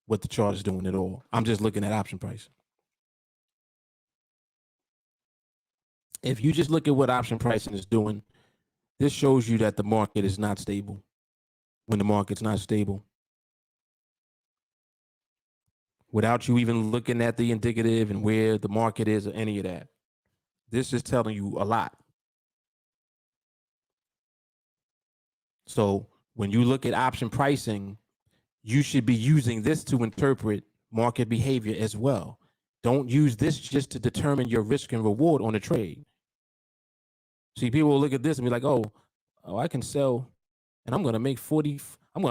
[SPEAKER 1] what the chart is doing at all. I'm just looking at option price. If you just look at what option pricing is doing, this shows you that the market is not stable. When the market's not stable, without you even looking at the indicative and where the market is or any of that, this is telling you a lot. So when you look at option pricing, you should be using this to interpret market behavior as well. Don't use this just to determine your risk and reward on a trade. See, people will look at this and be like, oh, I can sell and I'm going to make $50. I'm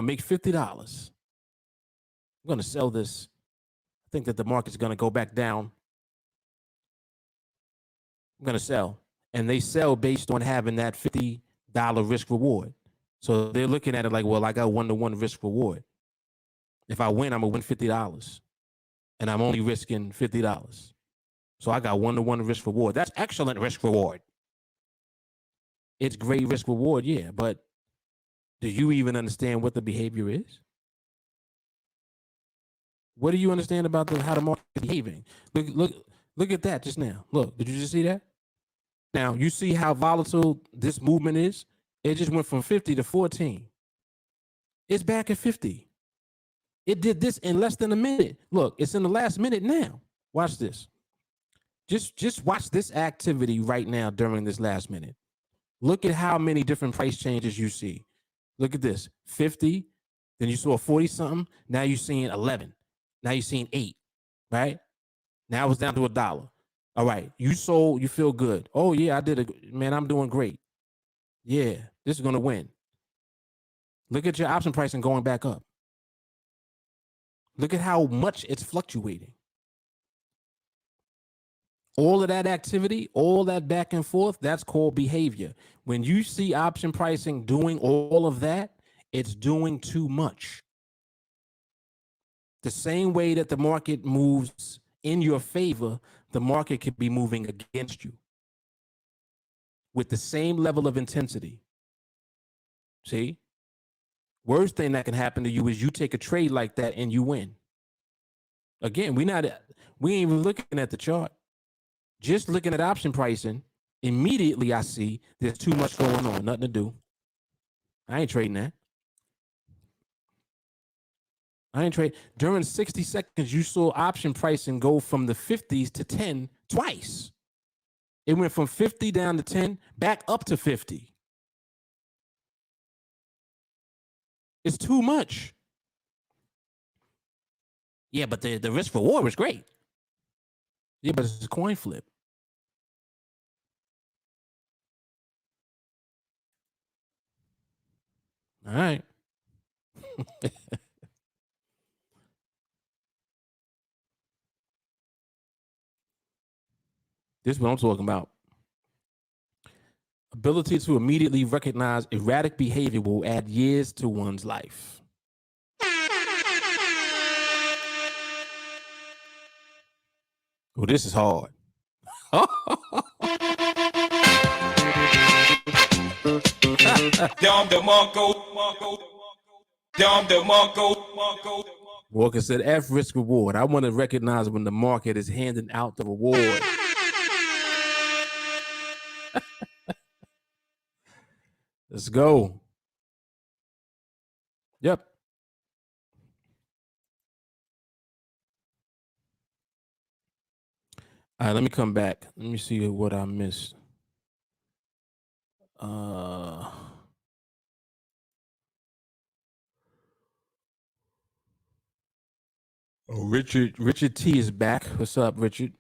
[SPEAKER 1] going to sell this. I think that the market's going to go back down. I'm going to sell. And they sell based on having that $50 risk reward. So they're looking at it like, well, I got 1-to-1 risk reward. If I win, I'm going to win $50. And I'm only risking $50. So I got 1-to-1 risk reward. That's excellent risk reward. It's great risk reward, yeah. But do you even understand what the behavior is? What do you understand about how the market is behaving? Look at that just now. Look, did you just see that? Now, you see how volatile this movement is? It just went from 50 to 14. It's back at 50. It did this in less than a minute. Look, it's in the last minute now. Watch this. Just watch this activity right now during this last minute. Look at how many different price changes you see. Look at this, 50, then you saw 40-something, now you're seeing 11. Now you're seeing 8, right? Now it's down to $1. All right, you sold, you feel good. Oh, yeah, I did it. Man, I'm doing great. Yeah, this is going to win. Look at your option pricing going back up. Look at how much it's fluctuating. All of that activity, all that back and forth, that's called behavior. When you see option pricing doing all of that, it's doing too much. The same way that the market moves in your favor, the market could be moving against you with the same level of intensity. See? Worst thing that can happen to you is you take a trade like that and you win. Again, we ain't even looking at the chart. Just looking at option pricing, immediately I see there's too much going on, nothing to do. I ain't trading that. During 60 seconds, you saw option pricing go from the 50s to 10 twice. It went from 50 down to 10, back up to 50. It's too much. Yeah, but the risk reward was great. Yeah, but it's a coin flip. All right. This is what I'm talking about. Ability to immediately recognize erratic behavior will add years to one's life. Well, this is hard. Walker said, F risk reward. I want to recognize when the market is handing out the reward. Let's go. Yep. All right, let me come back. Let me see what I missed. Richard T is back. What's up, Richard?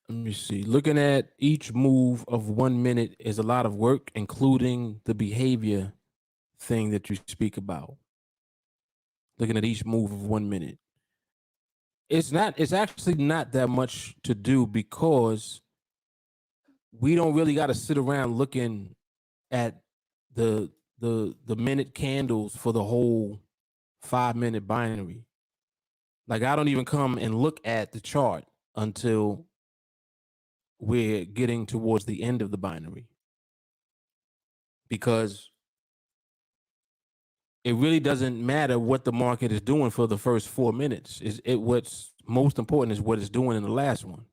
[SPEAKER 1] Let me see. Looking at each move of 1 minute is a lot of work, including the behavior thing that you speak about. Looking at each move of 1 minute. It's actually not that much to do because we don't really got to sit around looking at the minute candles for the whole 5-minute binary. Like, I don't even come and look at the chart until we're getting towards the end of the binary, because it really doesn't matter what the market is doing for the first 4 minutes. What's most important is what it's doing in the last one.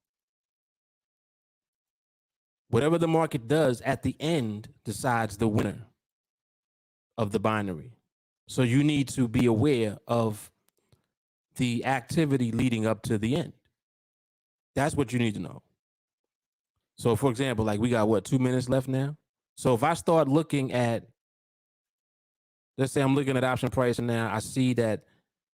[SPEAKER 1] Whatever the market does at the end decides the winner of the binary. So you need to be aware of the activity leading up to the end. That's what you need to know. So, for example, like, we got 2 minutes left now? So if I start looking at, let's say I'm looking at option pricing now, I see that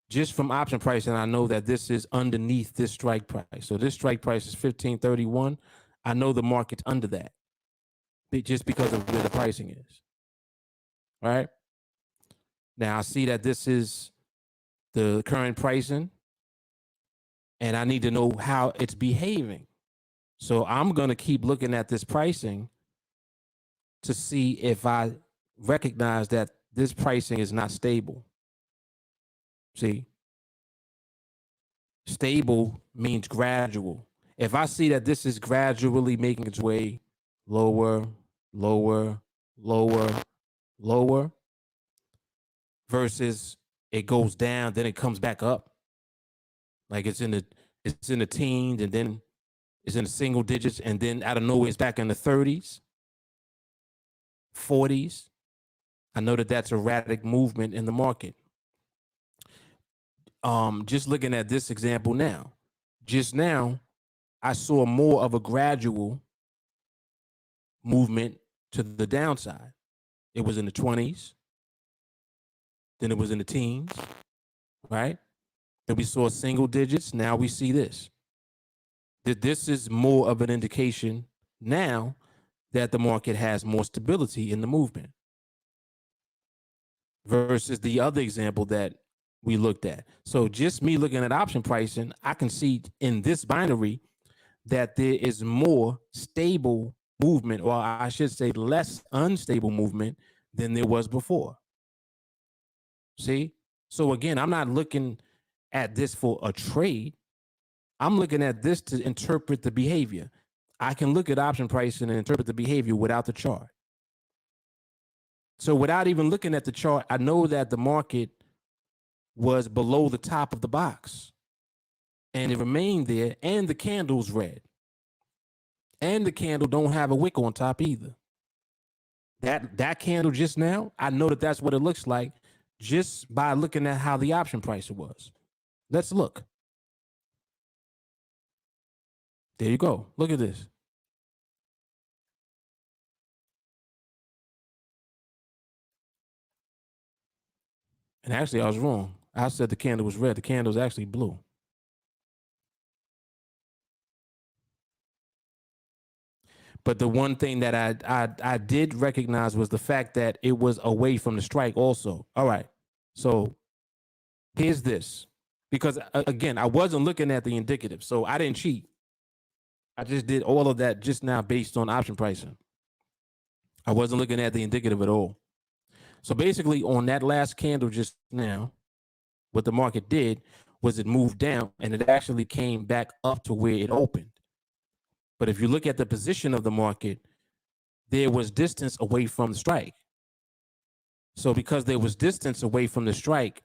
[SPEAKER 1] just from option pricing, I know that this is underneath this strike price. So this strike price is 1531. I know the market's under that just because of where the pricing is. All right. Now I see that this is the current pricing, and I need to know how it's behaving. So I'm going to keep looking at this pricing to see if I recognize that this pricing is not stable. See, stable means gradual. If I see that this is gradually making its way lower, lower, lower, lower, versus it goes down, then it comes back up, like it's in the teens, and then it's in the single digits, and then out of nowhere it's back in the 30s, 40s. I know that that's erratic movement in the market. Just looking at this example now, just now, I saw more of a gradual movement to the downside. It was in the 20s, then it was in the teens, right? Then we saw single digits. Now we see this. That this is more of an indication now that the market has more stability in the movement versus the other example that we looked at. So just me looking at option pricing, I can see in this binary that there is more stable movement, or I should say less unstable movement than there was before. See? So again, I'm not looking at this for a trade. I'm looking at this to interpret the behavior. I can look at option pricing and interpret the behavior without the chart. So without even looking at the chart, I know that the market was below the top of the box, and it remained there, and the candle's red. And the candle don't have a wick on top either. That candle just now, I know that that's what it looks like just by looking at how the option price was. Let's look. There you go. Look at this. And actually, I was wrong. I said the candle was red. The candle was actually blue. But the one thing that I did recognize was the fact that it was away from the strike also. All right. So here's this. Because again, I wasn't looking at the indicative. So I didn't cheat. I just did all of that just now based on option pricing. I wasn't looking at the indicative at all. So basically on that last candle just now, what the market did was it moved down and it actually came back up to where it opened. But if you look at the position of the market, there was distance away from the strike. So because there was distance away from the strike,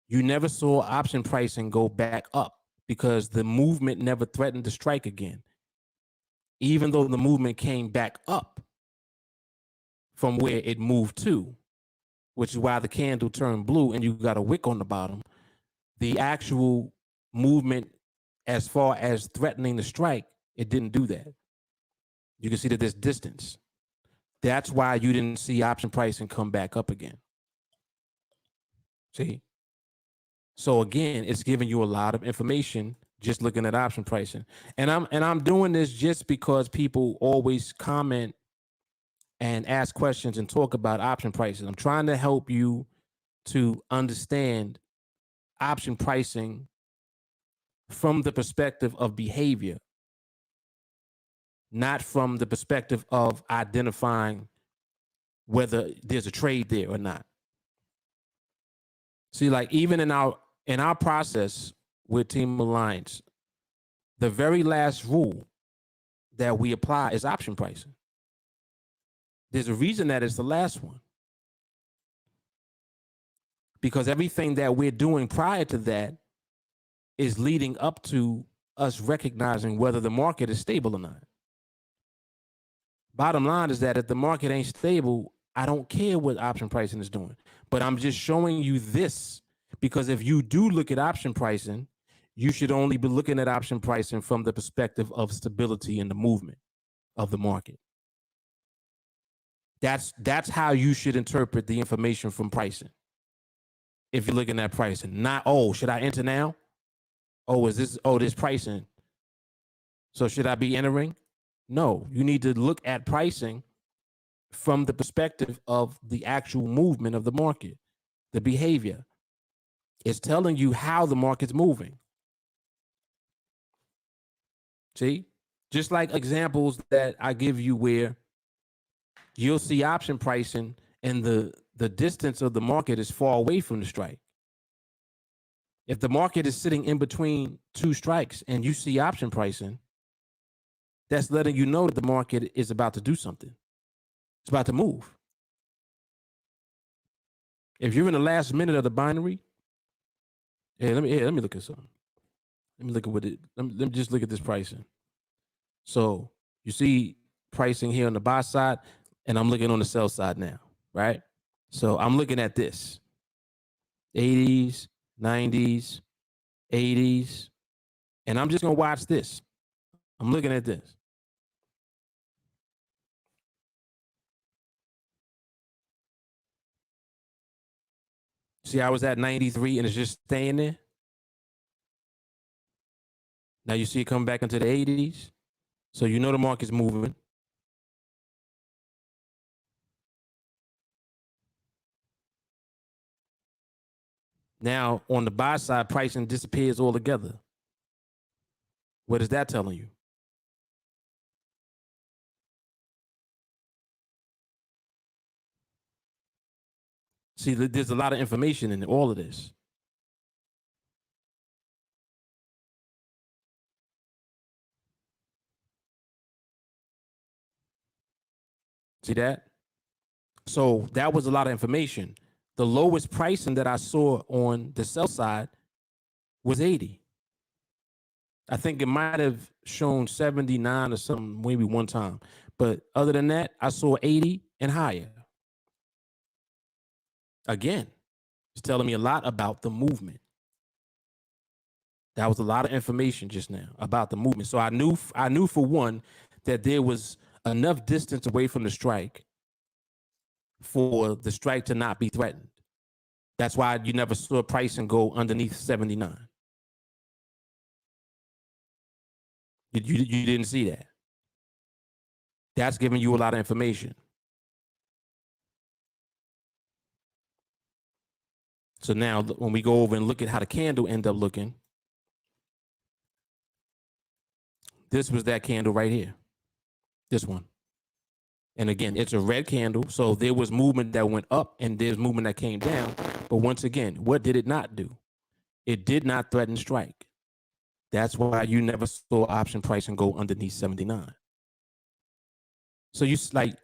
[SPEAKER 1] you never saw option pricing go back up because the movement never threatened to strike again. Even though the movement came back up from where it moved to, which is why the candle turned blue and you got a wick on the bottom, the actual movement as far as threatening the strike, it didn't do that. You can see that there's distance. That's why you didn't see option pricing come back up again. See? So again, it's giving you a lot of information just looking at option pricing. And I'm doing this just because people always comment and ask questions and talk about option pricing. I'm trying to help you to understand option pricing from the perspective of behavior, not from the perspective of identifying whether there's a trade there or not. See, like even in our process with TeamAlliance, the very last rule that we apply is option pricing. There's a reason that it's the last one. Because everything that we're doing prior to that is leading up to us recognizing whether the market is stable or not. Bottom line is that if the market ain't stable, I don't care what option pricing is doing. But I'm just showing you this because if you do look at option pricing, you should only be looking at option pricing from the perspective of stability in the movement of the market. That's how you should interpret the information from pricing. If you're looking at pricing, not, oh, should I enter now? Oh, this pricing. So should I be entering? No, you need to look at pricing from the perspective of the actual movement of the market, the behavior. It's telling you how the market's moving. See, just like examples that I give you where you'll see option pricing and the distance of the market is far away from the strike. If the market is sitting in between two strikes and you see option pricing, that's letting you know that the market is about to do something. It's about to move. If you're in the last minute of the binary, let me look at something. Let me look at let me just look at this pricing. So you see pricing here on the buy side, and I'm looking on the sell side now, right? So I'm looking at this 80s, 90s, 80s, and I'm just going to watch this. I'm looking at this. See, I was at 93 and it's just staying there. Now you see it coming back into the 80s. So you know the market's moving. Now on the buy side, pricing disappears altogether. What is that telling you? See, there's a lot of information in all of this. See that? So that was a lot of information. The lowest pricing that I saw on the sell side was 80. I think it might have shown 79 or something, maybe one time. But other than that, I saw 80 and higher. Again, it's telling me a lot about the movement. That was a lot of information just now about the movement. So I knew for one that there was enough distance away from the strike for the strike to not be threatened. That's why you never saw pricing go underneath 79. You didn't see that. That's giving you a lot of information. So now when we go over and look at how the candle ended up looking, this was that candle right here, this one. And again, it's a red candle. So there was movement that went up and there's movement that came down. But once again, what did it not do? It did not threaten strike. That's why you never saw option pricing go underneath 79. So you like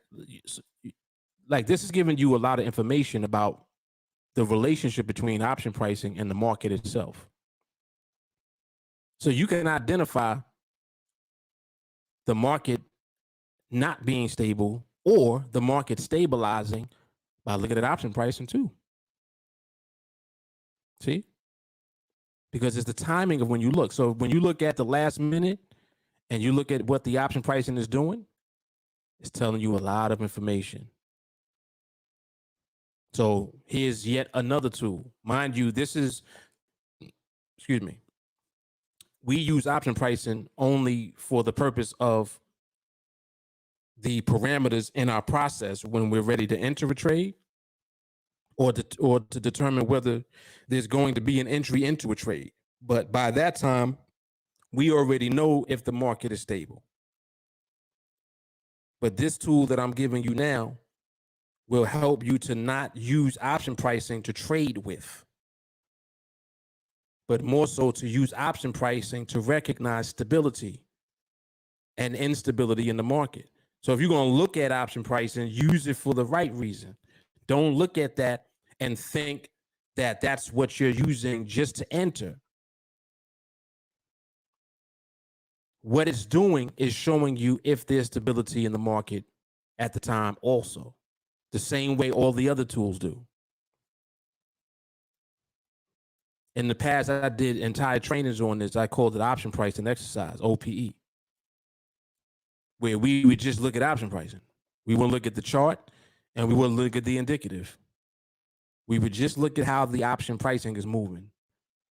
[SPEAKER 1] this is giving you a lot of information about the relationship between option pricing and the market itself. So you can identify the market not being stable or the market stabilizing by looking at option pricing too. See? Because it's the timing of when you look. So when you look at the last minute and you look at what the option pricing is doing, it's telling you a lot of information. So here's yet another tool. Mind you, we use option pricing only for the purpose of the parameters in our process when we're ready to enter a trade or to determine whether there's going to be an entry into a trade. But by that time, we already know if the market is stable. But this tool that I'm giving you now will help you to not use option pricing to trade with, but more so to use option pricing to recognize stability and instability in the market. So if you're going to look at option pricing, use it for the right reason. Don't look at that and think that that's what you're using just to enter. What it's doing is showing you if there's stability in the market at the time also, the same way all the other tools do. In the past, I did entire trainings on this. I called it option pricing exercise, OPE, where we would just look at option pricing. We wouldn't look at the chart. and we would look at the indicative. We would just look at how the option pricing is moving,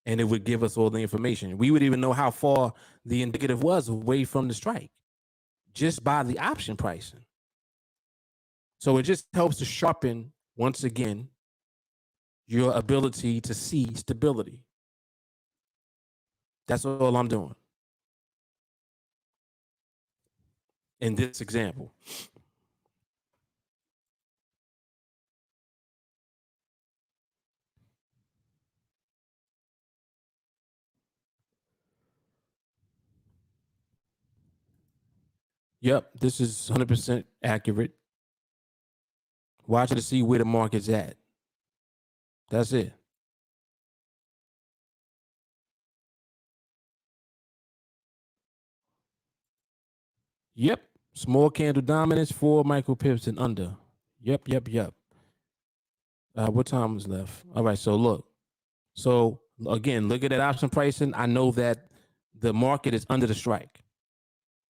[SPEAKER 1] and it would give us all the information. We would even know how far the indicative was away from the strike just by the option pricing. So it just helps to sharpen, once again, your ability to see stability. That's all I'm doing in this example. Yep, this is 100% accurate. Watch it to see where the market's at. That's it. Yep, small candle dominance, 4 micro pips and under. Yep. What time is left? All right, so look. So again, look at that option pricing. I know that the market is under the strike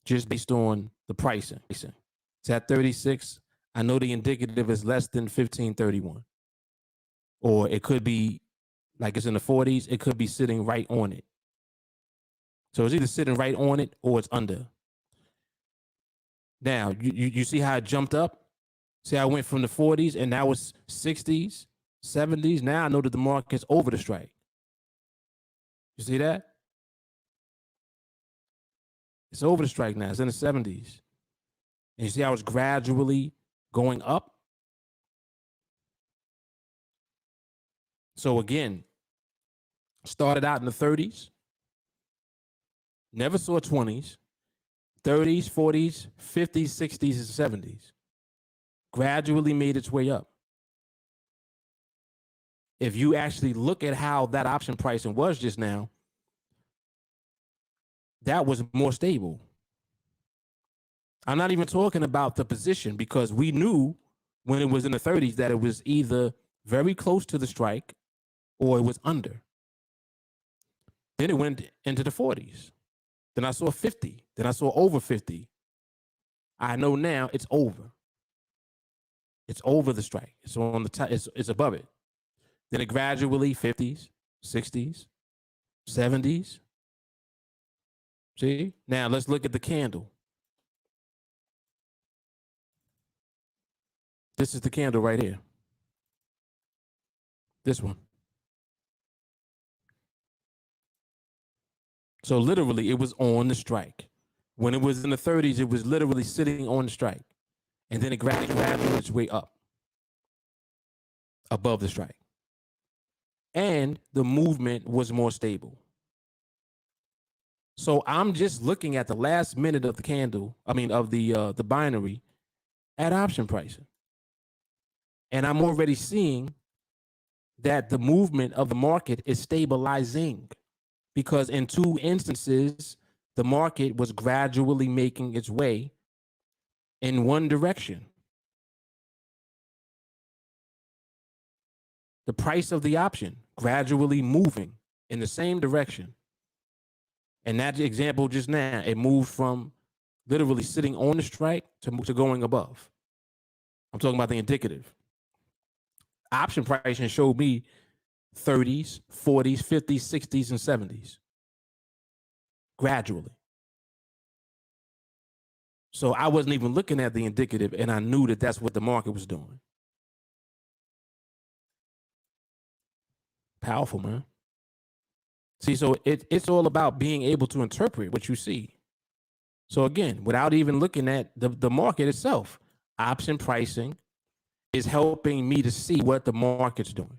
[SPEAKER 1] just based on the pricing. It's at 36. I know the indicative is less than 1531. Or it could be like it's in the 40s. It could be sitting right on it. So it's either sitting right on it or it's under. Now, you see how it jumped up? See how I went from the 40s and now it's 60s, 70s. Now I know that the market's over the strike. You see that? It's over the strike now. It's in the 70s. And you see how it's gradually going up? So again, started out in the 30s, never saw 20s, 30s, 40s, 50s, 60s, and 70s. Gradually made its way up. If you actually look at how that option pricing was just now, that was more stable. I'm not even talking about the position because we knew when it was in the 30s that it was either very close to the strike or it was under. Then it went into the 40s. Then I saw 50. Then I saw over 50. I know now it's over. It's over the strike. It's on the top. It's above it. Then it gradually 50s, 60s, 70s. See? Now let's look at the candle. This is the candle right here. This one. So literally it was on the strike. When it was in the 30s, it was literally sitting on the strike. And then it gradually its way up above the strike. And the movement was more stable. So I'm just looking at the last minute of the candle, of the binary at option pricing. And I'm already seeing that the movement of the market is stabilizing because in 2 instances, the market was gradually making its way in one direction. The price of the option gradually moving in the same direction. And that example just now, it moved from literally sitting on the strike to going above. I'm talking about the indicative. Option pricing showed me 30s, 40s, 50s, 60s, and 70s gradually. So I wasn't even looking at the indicative, and I knew that that's what the market was doing. Powerful, man. See, so it's all about being able to interpret what you see. So again, without even looking at the market itself, option pricing is helping me to see what the market's doing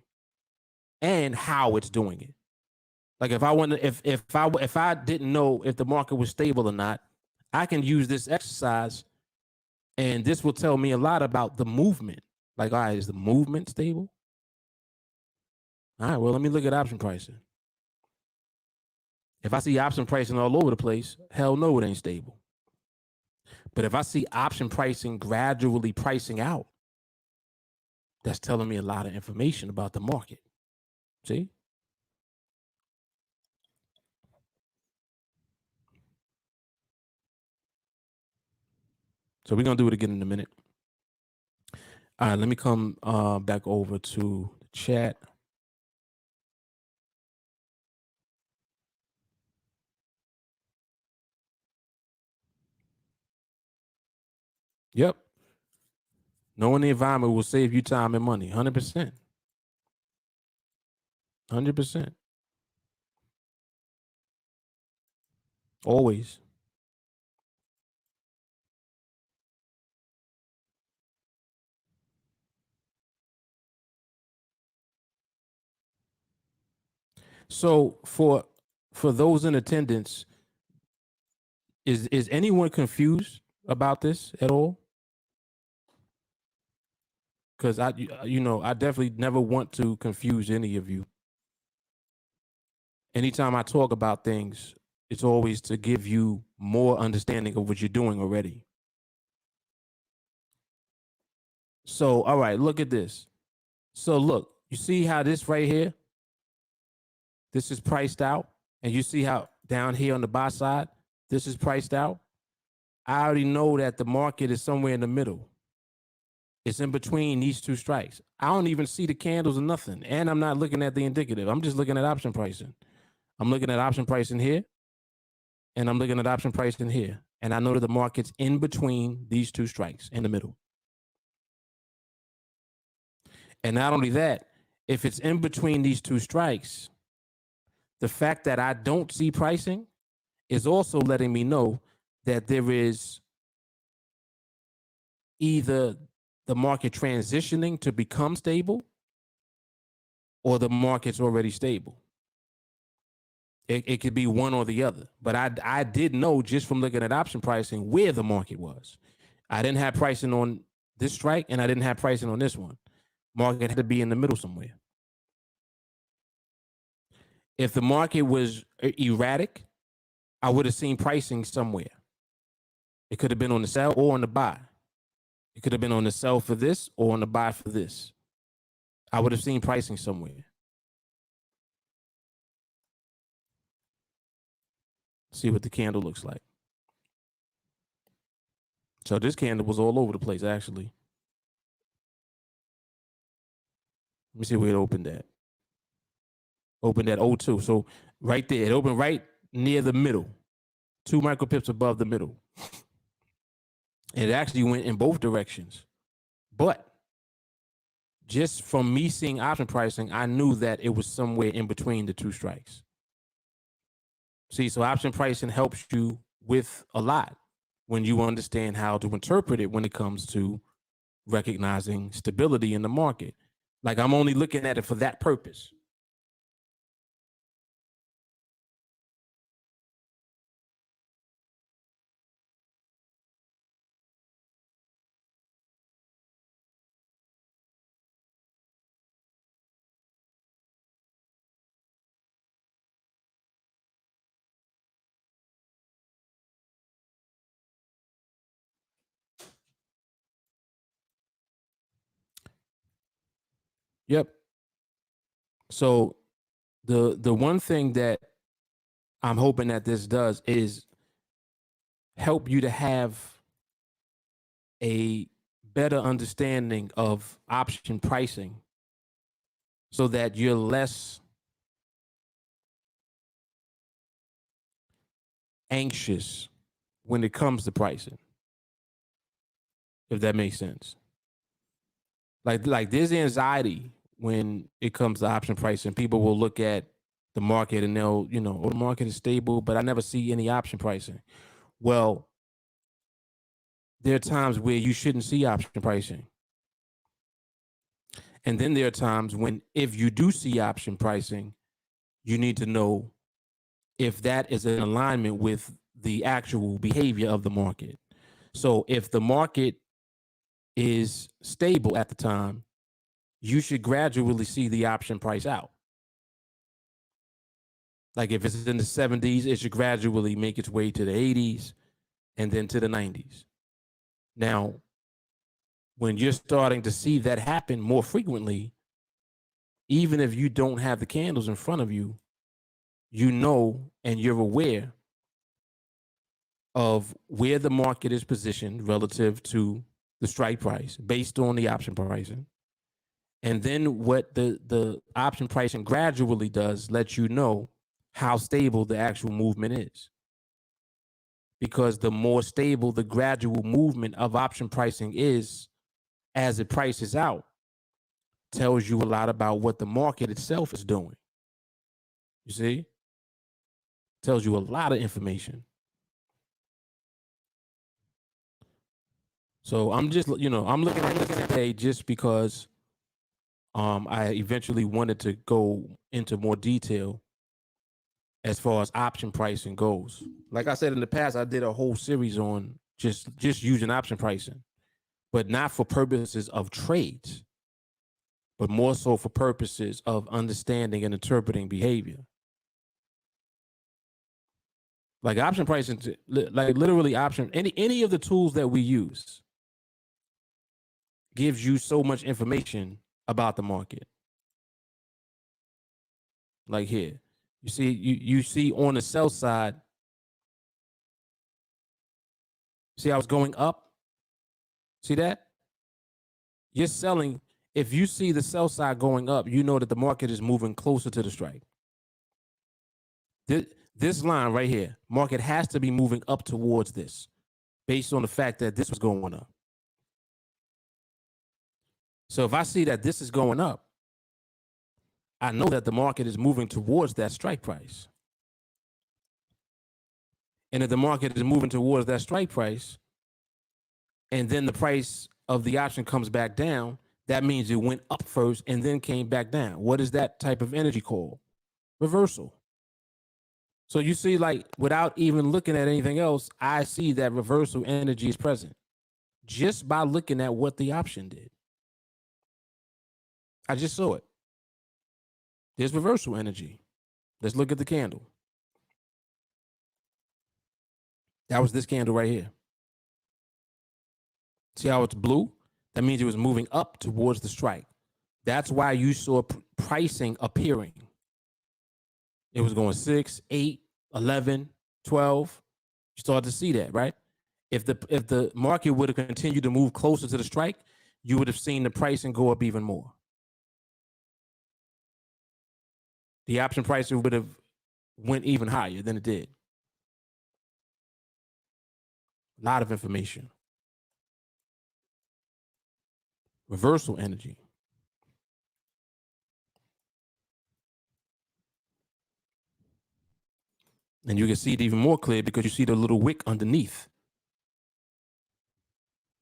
[SPEAKER 1] and how it's doing it. Like if I didn't know if the market was stable or not, I can use this exercise and this will tell me a lot about the movement. Like, all right, is the movement stable? All right, well, let me look at option pricing. If I see option pricing all over the place, hell no, it ain't stable. But if I see option pricing gradually pricing out, that's telling me a lot of information about the market. See? So we're going to do it again in a minute. All right, let me come back over to the chat. Yep. Knowing the environment will save you time and money. 100%. 100%. Always. So for those in attendance, is anyone confused about this at all? Because I definitely never want to confuse any of you. Anytime I talk about things, it's always to give you more understanding of what you're doing already. So, all right, look at this. So look, you see how this right here, this is priced out, and you see how down here on the buy side, this is priced out. I already know that the market is somewhere in the middle. It's in between these two strikes. I don't even see the candles or nothing, and I'm not looking at the indicative. I'm just looking at option pricing. I'm looking at option pricing here, and I'm looking at option pricing here, and I know that the market's in between these two strikes in the middle. And not only that, if it's in between these two strikes, the fact that I don't see pricing is also letting me know that there is either the market transitioning to become stable or the market's already stable. It could be one or the other. But I did know just from looking at option pricing where the market was. I didn't have pricing on this strike and I didn't have pricing on this one. Market had to be in the middle somewhere. If the market was erratic, I would have seen pricing somewhere. It could have been on the sell or on the buy. It could have been on the sell for this or on the buy for this. I would have seen pricing somewhere. See what the candle looks like. So this candle was all over the place, actually. Let me see where it opened at. Opened at 02. So right there, it opened right near the middle, 2 micropips above the middle. It actually went in both directions. But just from me seeing option pricing, I knew that it was somewhere in between the two strikes. See, so option pricing helps you with a lot when you understand how to interpret it when it comes to recognizing stability in the market. Like I'm only looking at it for that purpose. Yep. So the one thing that I'm hoping that this does is help you to have a better understanding of option pricing so that you're less anxious when it comes to pricing, if that makes sense. Like there's anxiety when it comes to option pricing. People will look at the market and they'll, oh, the market is stable, but I never see any option pricing. Well, there are times where you shouldn't see option pricing. And then there are times when if you do see option pricing, you need to know if that is in alignment with the actual behavior of the market. So if the market is stable at the time, you should gradually see the option price out. Like if it's in the 70s, it should gradually make its way to the 80s and then to the 90s. Now, when you're starting to see that happen more frequently, even if you don't have the candles in front of you, you know and you're aware of where the market is positioned relative to the strike price based on the option pricing. And then what the option pricing gradually does lets you know how stable the actual movement is. Because the more stable the gradual movement of option pricing is as it prices out, tells you a lot about what the market itself is doing. You see? Tells you a lot of information. So I'm just, I'm looking at it today just because I eventually wanted to go into more detail as far as option pricing goes. Like I said in the past, I did a whole series on just using option pricing, but not for purposes of trades, but more so for purposes of understanding and interpreting behavior. Like option pricing, like literally option, any of the tools that we use gives you so much information about the market. Like here, you see on the sell side, see how it's going up? See that? You're selling. If you see the sell side going up, you know that the market is moving closer to the strike. This line right here, market has to be moving up towards this based on the fact that this was going up. So if I see that this is going up, I know that the market is moving towards that strike price. And if the market is moving towards that strike price, and then the price of the option comes back down, that means it went up first and then came back down. What is that type of energy called? Reversal. So you see, like, without even looking at anything else, I see that reversal energy is present just by looking at what the option did. I just saw it. There's reversal energy. Let's look at the candle. That was this candle right here. See how it's blue? That means it was moving up towards the strike. That's why you saw pricing appearing. It was going 6, 8, 11, 12. You start to see that, right? If the market would have continued to move closer to the strike, you would have seen the pricing go up even more. The option pricing would have went even higher than it did. A lot of information. Reversal energy. And you can see it even more clear because you see the little wick underneath.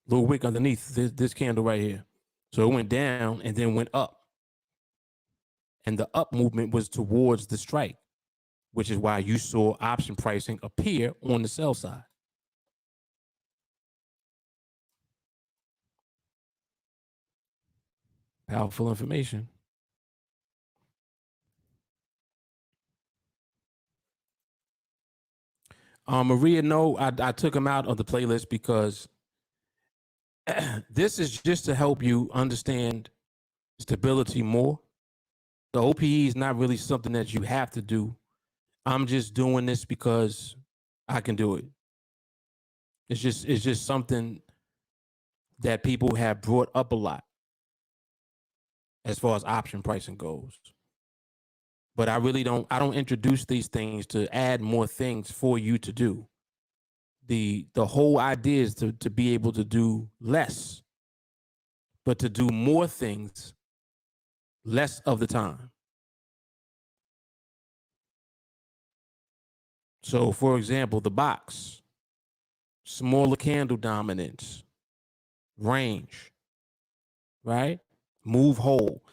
[SPEAKER 1] Little wick underneath this candle right here. So it went down and then went up. And the up movement was towards the strike, which is why you saw option pricing appear on the sell side. Powerful information. Maria, no, I took him out of the playlist because this is just to help you understand stability more. The OPE is not really something that you have to do. I'm just doing this because I can do it. It's just something that people have brought up a lot as far as option pricing goes. But I don't introduce these things to add more things for you to do. The whole idea is to be able to do less, but to do more things less of the time. So for example, the box, smaller candle dominance, range, right? Move whole.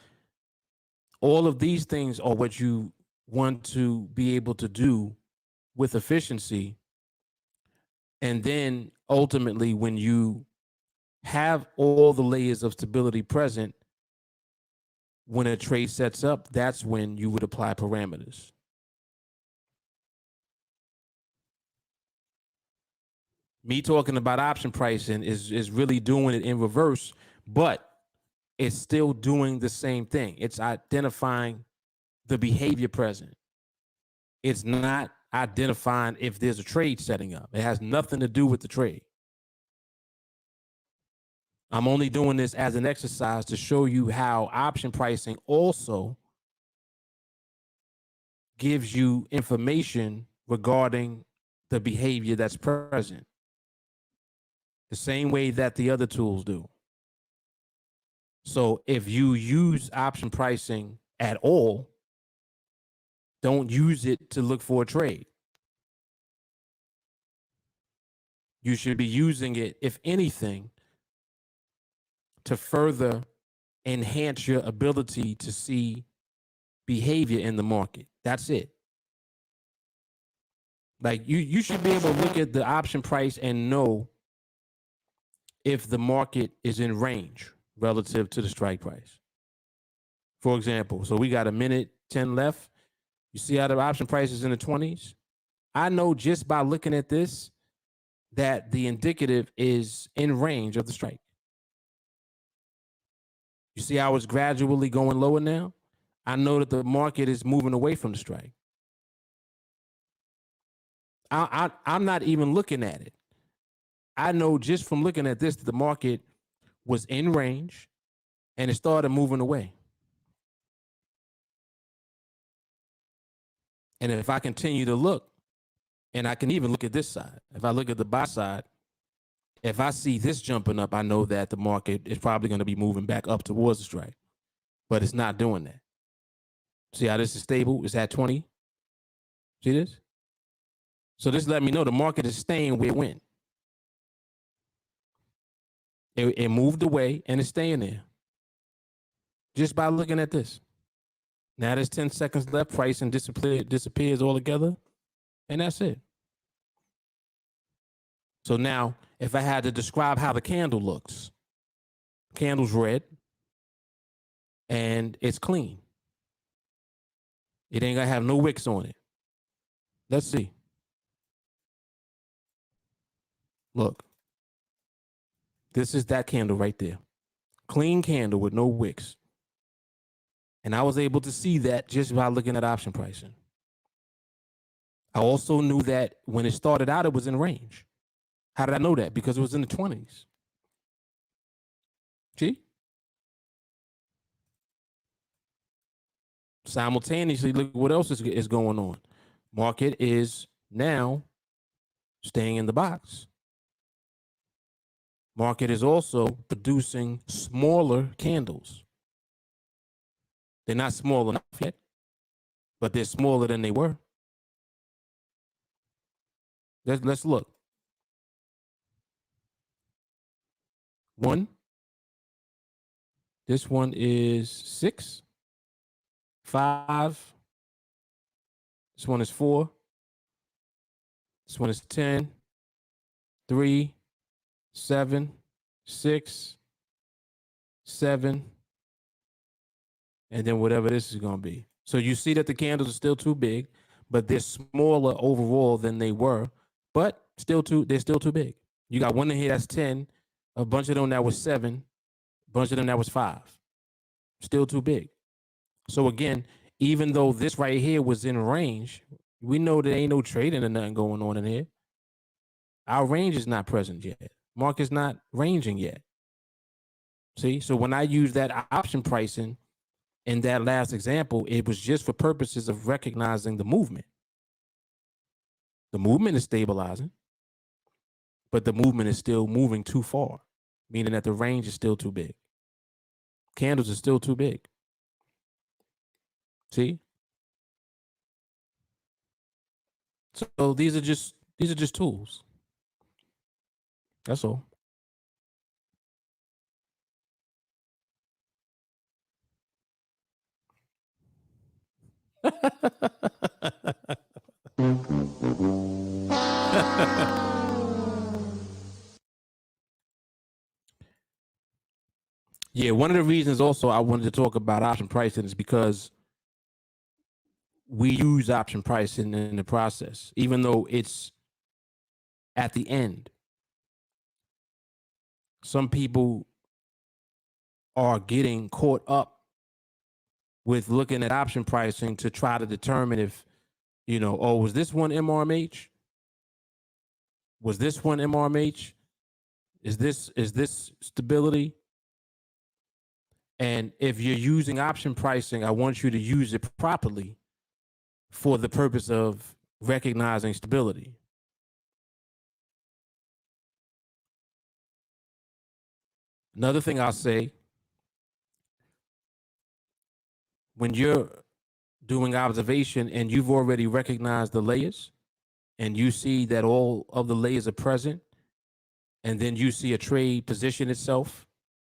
[SPEAKER 1] All of these things are what you want to be able to do with efficiency. And then ultimately, when you have all the layers of stability present, when a trade sets up, that's when you would apply parameters. Me talking about option pricing is really doing it in reverse, but it's still doing the same thing. It's identifying the behavior present. It's not identifying if there's a trade setting up. It has nothing to do with the trade. I'm only doing this as an exercise to show you how option pricing also gives you information regarding the behavior that's present, the same way that the other tools do. So if you use option pricing at all, don't use it to look for a trade. You should be using it, if anything, to further enhance your ability to see behavior in the market. That's it. Like you should be able to look at the option price and know if the market is in range relative to the strike price. For example, so we got a minute 10 left. You see how the option price is in the 20s? I know just by looking at this that the indicative is in range of the strike. You see how it's gradually going lower now? I know that the market is moving away from the strike. I'm not even looking at it. I know just from looking at this that the market was in range and it started moving away. And if I continue to look, and I can even look at this side, if I look at the buy side, if I see this jumping up, I know that the market is probably going to be moving back up towards the strike, but it's not doing that. See how this is stable? It's at 20. See this? So this let me know the market is staying where it went. It moved away and it's staying there. Just by looking at this. Now there's 10 seconds left, price and disappears altogether, and that's it. So now, if I had to describe how the candle looks, candle's red, and it's clean. It ain't gonna have no wicks on it. Let's see. Look. This is that candle right there. Clean candle with no wicks. And I was able to see that just by looking at option pricing. I also knew that when it started out, it was in range. How did I know that? Because it was in the 20s. See? Simultaneously, look what else is going on. Market is now staying in the box. Market is also producing smaller candles. They're not small enough yet, but they're smaller than they were. Let's look. 1. This one is 6. 5. This one is 4. This one is 10. 3. 7. 6. 7. And then whatever this is going to be. So you see that the candles are still too big, but they're smaller overall than they were, but they're still too big. You got one in here that's 10, a bunch of them that was 7, a bunch of them that was 5. Still too big. So again, even though this right here was in range, we know there ain't no trading or nothing going on in here. Our range is not present yet. Market's not ranging yet. See, so when I use that option pricing in that last example, it was just for purposes of recognizing the movement. The movement is stabilizing, but the movement is still moving too far, meaning that the range is still too big. Candles are still too big. See? So these are just tools. That's all. Yeah, one of the reasons also I wanted to talk about option pricing is because we use option pricing in the process, even though it's at the end. Some people are getting caught up with looking at option pricing to try to determine if, oh, was this one MRMH? Was this one MRMH? Is this stability? And if you're using option pricing, I want you to use it properly for the purpose of recognizing stability. Another thing I'll say, when you're doing observation and you've already recognized the layers and you see that all of the layers are present, and then you see a trade position itself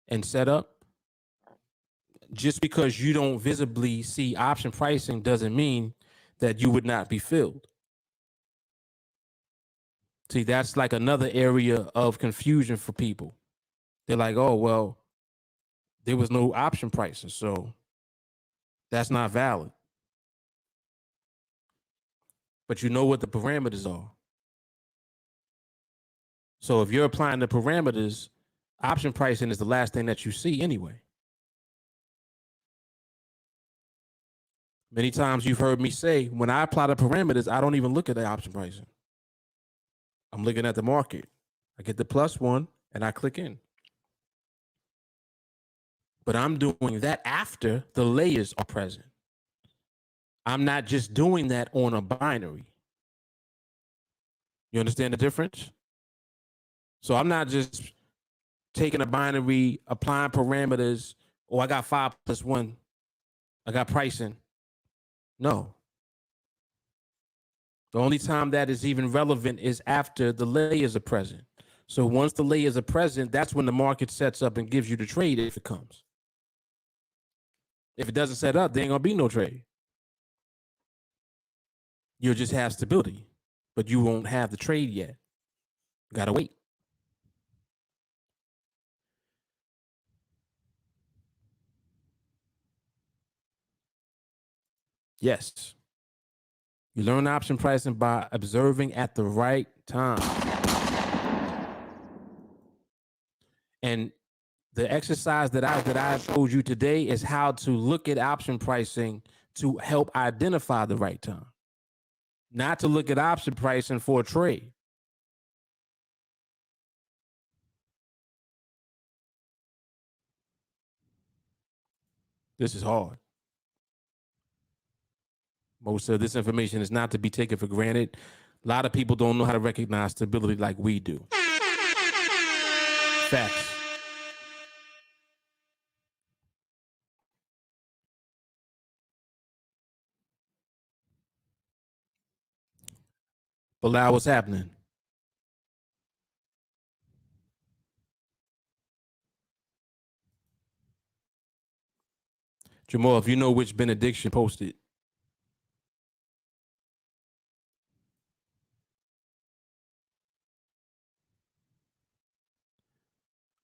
[SPEAKER 1] and set up, just because you don't visibly see option pricing doesn't mean that you would not be filled. See, that's like another area of confusion for people. They're like, oh, well, there was no option pricing, so that's not valid. But you know what the parameters are. So if you're applying the parameters, option pricing is the last thing that you see anyway. Many times you've heard me say, when I apply the parameters, I don't even look at the option pricing. I'm looking at the market. I get the +1 and I click in. But I'm doing that after the layers are present. I'm not just doing that on a binary. You understand the difference? So I'm not just taking a binary, applying parameters, or I got 5 + 1, I got pricing. No. The only time that is even relevant is after the layers are present. So once the layers are present, that's when the market sets up and gives you the trade if it comes. If it doesn't set up, there ain't gonna be no trade. You'll just have stability, but you won't have the trade yet. You gotta wait. Yes. You learn option pricing by observing at the right time. And the exercise that I showed you today is how to look at option pricing to help identify the right time. Not to look at option pricing for a trade. This is hard. Most of this information is not to be taken for granted. A lot of people don't know how to recognize stability like we do. Facts. But now what's happening? Jamal, if you know which benediction posted.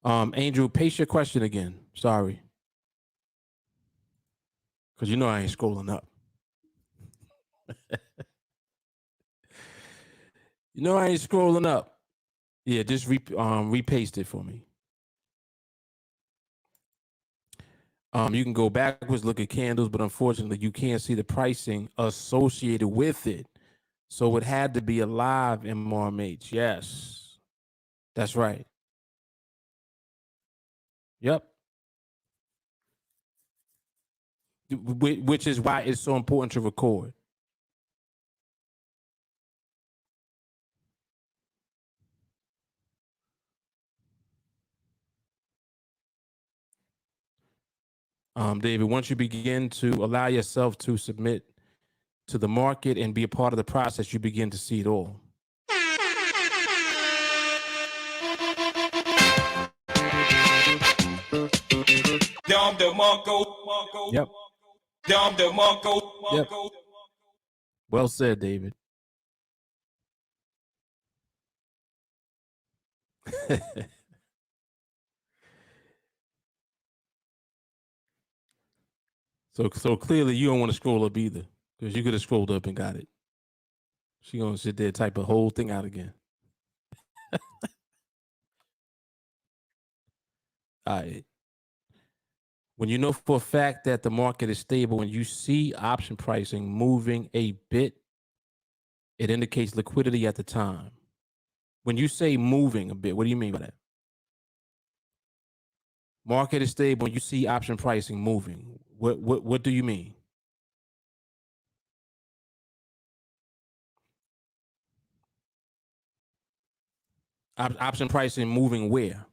[SPEAKER 1] Angel, paste your question again. Sorry. Because you know I ain't scrolling up. You know I ain't scrolling up. Yeah, just repaste it for me. You can go backwards, look at candles, but unfortunately you can't see the pricing associated with it. So it had to be alive in MarmH. Yes, that's right. Yep. Which is why it's so important to record. David, once you begin to allow yourself to submit to the market and be a part of the process, you begin to see it all. Yep. Yep. Well said, David. So clearly you don't want to scroll up either, because you could have scrolled up and got it. She gonna sit there, type a whole thing out again. All right. When you know for a fact that the market is stable, when you see option pricing moving a bit, it indicates liquidity at the time. When you say moving a bit, what do you mean by that? Market is stable. You see option pricing moving. What do you mean? Option pricing moving where?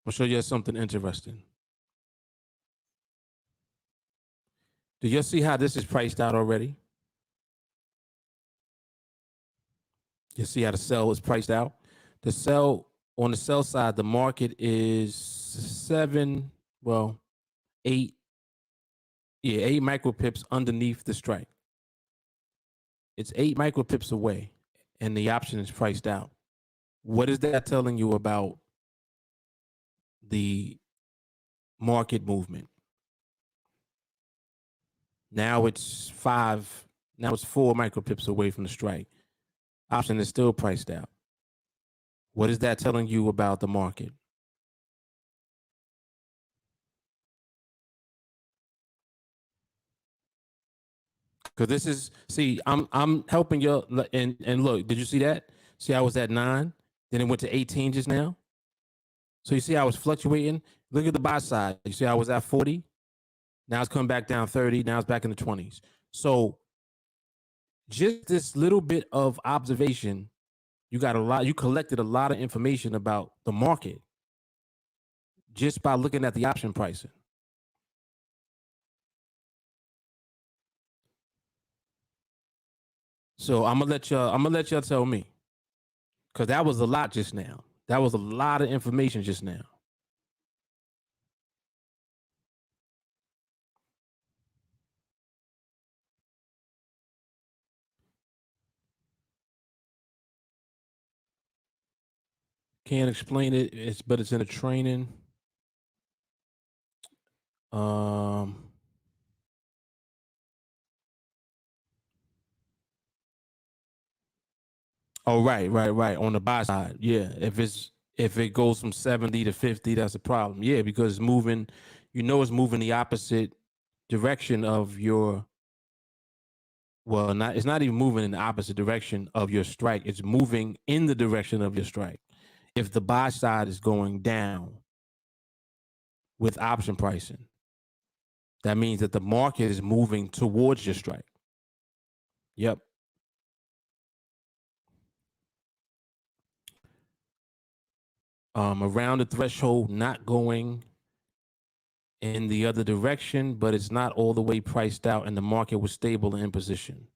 [SPEAKER 1] I'll show you something interesting. Do you see how this is priced out already? You see how the sell is priced out? The sell on the sell side, the market is eight, yeah, 8 micropips underneath the strike. It's 8 micropips away, and the option is priced out. What is that telling you about the market movement? Now it's 4 micropips away from the strike. Option is still priced out. What is that telling you about the market? Because this is, see, I'm helping you, and look, did you see that? See, I was at 9, then it went to 18 just now. So you see how it's fluctuating. Look at the buy side. You see I was at 40. Now it's coming back down 30. Now it's back in the 20s. So just this little bit of observation, you got a lot. You collected a lot of information about the market just by looking at the option pricing. So I'm gonna let y'all tell me, because that was a lot just now. That was a lot of information just now. Can't explain it. But it's in a training. Um. Oh, right. On the buy side, yeah. If it goes from 70 to 50, that's a problem. Yeah, because it's moving. It's moving the opposite direction of your. Well, not. It's not even moving in the opposite direction of your strike. It's moving in the direction of your strike. If the buy side is going down with option pricing, that means that the market is moving towards your strike. Yep. Around the threshold, not going in the other direction, but it's not all the way priced out, and the market was stable and in position.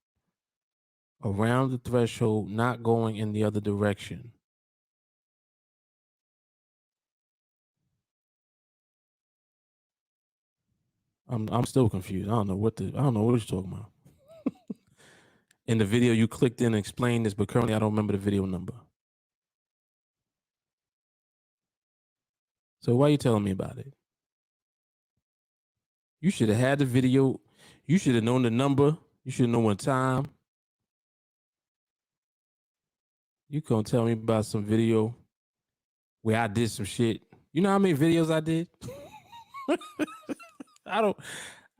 [SPEAKER 1] Around the threshold, not going in the other direction. I'm still confused. I don't know what you're talking about. In the video, you clicked in and explained this, but currently I don't remember the video number. So why are you telling me about it? You should have had the video. You should have known the number. You should have known what time. You gonna tell me about some video where I did some shit. You know how many videos I did? I don't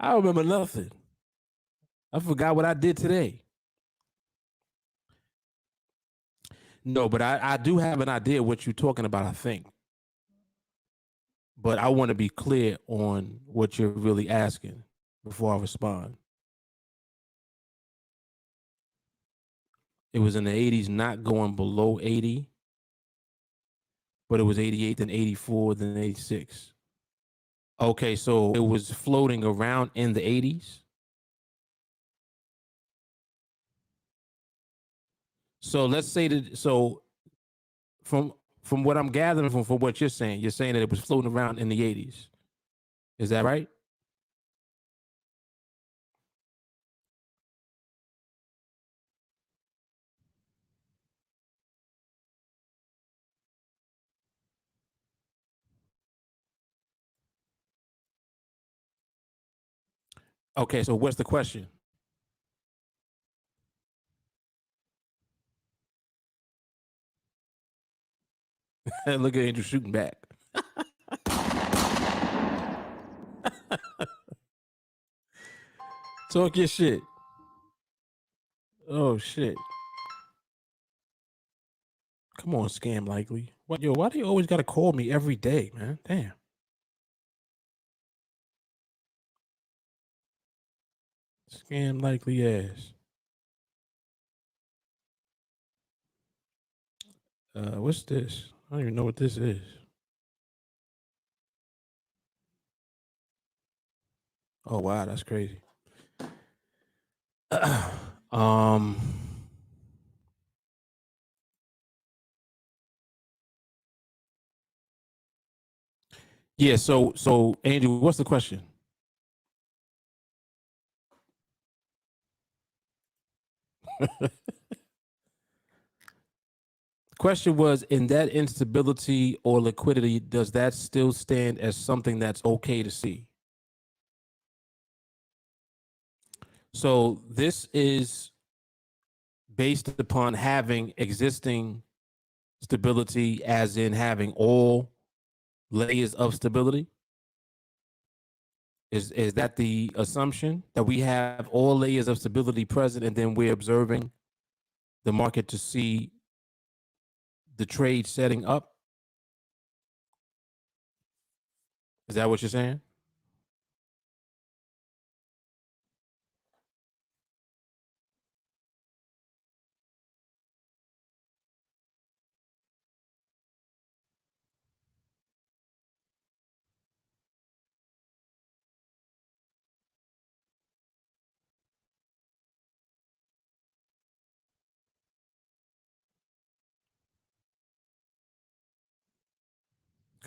[SPEAKER 1] I don't remember nothing. I forgot what I did today. No, but I do have an idea what you're talking about, I think. But I want to be clear on what you're really asking before I respond. It was in the 80s, not going below 80, but it was 88, then 84, then 86. Okay, so it was floating around in the 80s. So let's say that, so from from what I'm gathering from what you're saying that it was floating around in the 80s. Is that right? Okay, so what's the question? Look at Angel shooting back. Talk your shit. Oh shit. Come on, Scam Likely. What, yo, why do you always gotta call me every day, man? Damn. Scam Likely ass. What's this? I don't even know what this is. Oh wow, that's crazy. um yeah, so Angel, what's the question? The question was, in that instability or liquidity, does that still stand as something that's okay to see? So this is based upon having existing stability, as in having all layers of stability. Is that the assumption, that we have all layers of stability present and then we're observing the market to see the trade setting up? Is that what you're saying?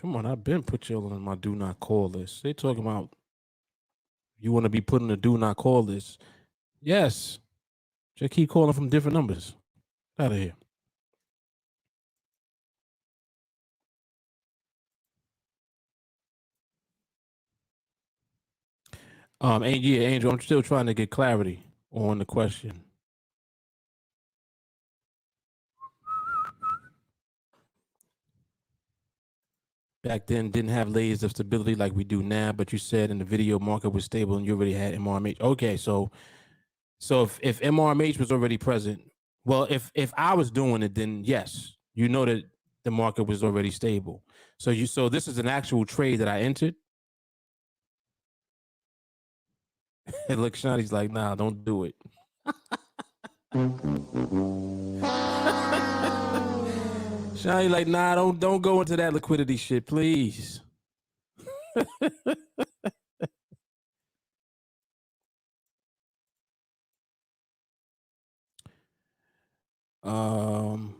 [SPEAKER 1] Come on, I've been put you on my do not call list. They talking about you want to be put in the do not call list. Yes. Just keep calling from different numbers. Out of here. And yeah, Angel, I'm still trying to get clarity on the question. Back then, didn't have layers of stability like we do now, but you said in the video market was stable and you already had MRMH. Okay, so if MRMH was already present, well, if I was doing it, then yes, you know that the market was already stable. So this is an actual trade that I entered. And look, Shawty's like, nah, don't do it. Shawty like, nah, don't go into that liquidity shit, please. Um,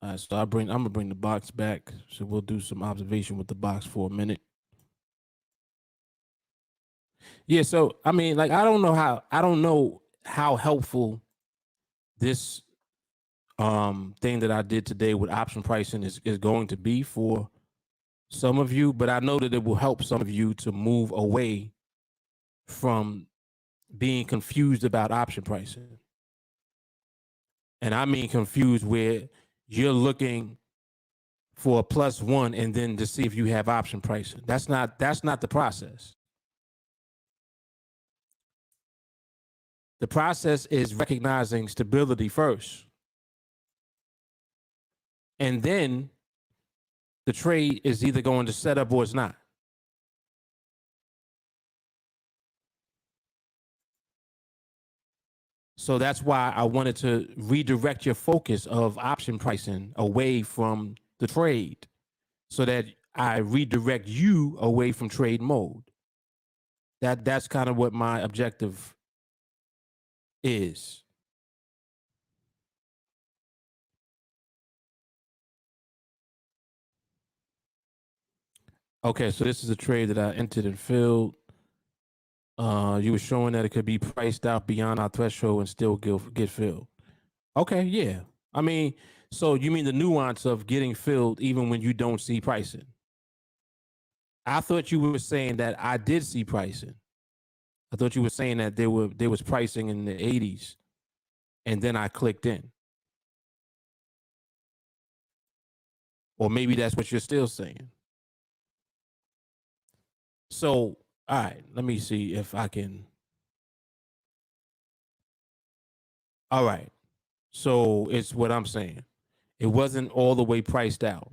[SPEAKER 1] all right, so I'm gonna bring the box back. So we'll do some observation with the box for a minute. Yeah, so I mean, like, I don't know how helpful this thing that I did today with option pricing is going to be for some of you, but I know that it will help some of you to move away from being confused about option pricing. And I mean confused where you're looking for a +1 and then to see if you have option pricing. That's not the process. The process is recognizing stability first. And then the trade is either going to set up or it's not. So that's why I wanted to redirect your focus of option pricing away from the trade so that I redirect you away from trade mode. That's kind of what my objective is. Okay, so this is a trade that I entered and filled. You were showing that it could be priced out beyond our threshold and still get filled. Okay, yeah. I mean, so you mean the nuance of getting filled even when you don't see pricing? I thought you were saying that I did see pricing. I thought you were saying that there was pricing in the 80s, and then I clicked in. Or maybe that's what you're still saying. So, all right, let me see if I can. All right. So it's what I'm saying. It wasn't all the way priced out.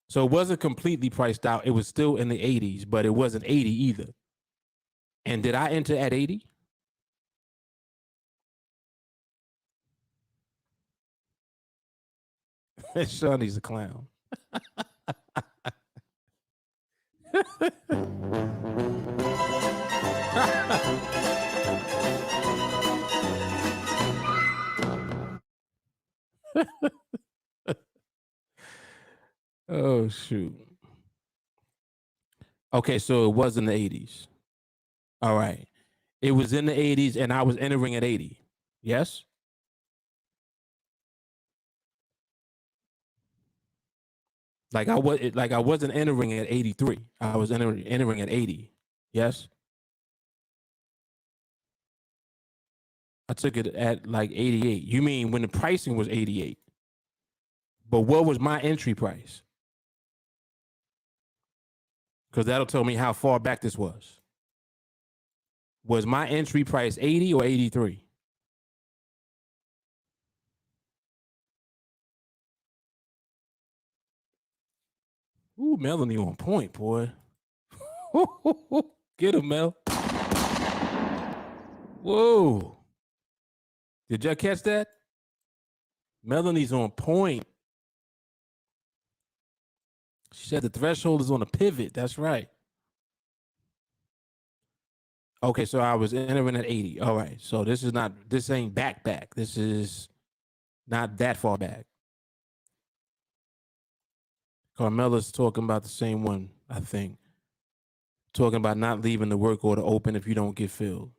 [SPEAKER 1] So it wasn't completely priced out. It was still in the 80s, but it wasn't 80 either. And did I enter at 80? Shawnee's a clown. Oh, shoot. Okay, so it was in the 80s. All right. It was in the 80s and I was entering at 80. Yes? I wasn't entering at 83. I was entering at 80. Yes? I took it at like 88. You mean when the pricing was 88? But what was my entry price? Because that'll tell me how far back this was. Was my entry price 80 or 83? Ooh, Melanie on point, boy. Get him, Mel. Whoa. Did y'all catch that? Melanie's on point. She said the threshold is on a pivot. That's right. Okay, so I was entering at 80. All right. So this ain't back. This is not that far back. Carmela's talking about the same one, I think. Talking about not leaving the work order open if you don't get filled.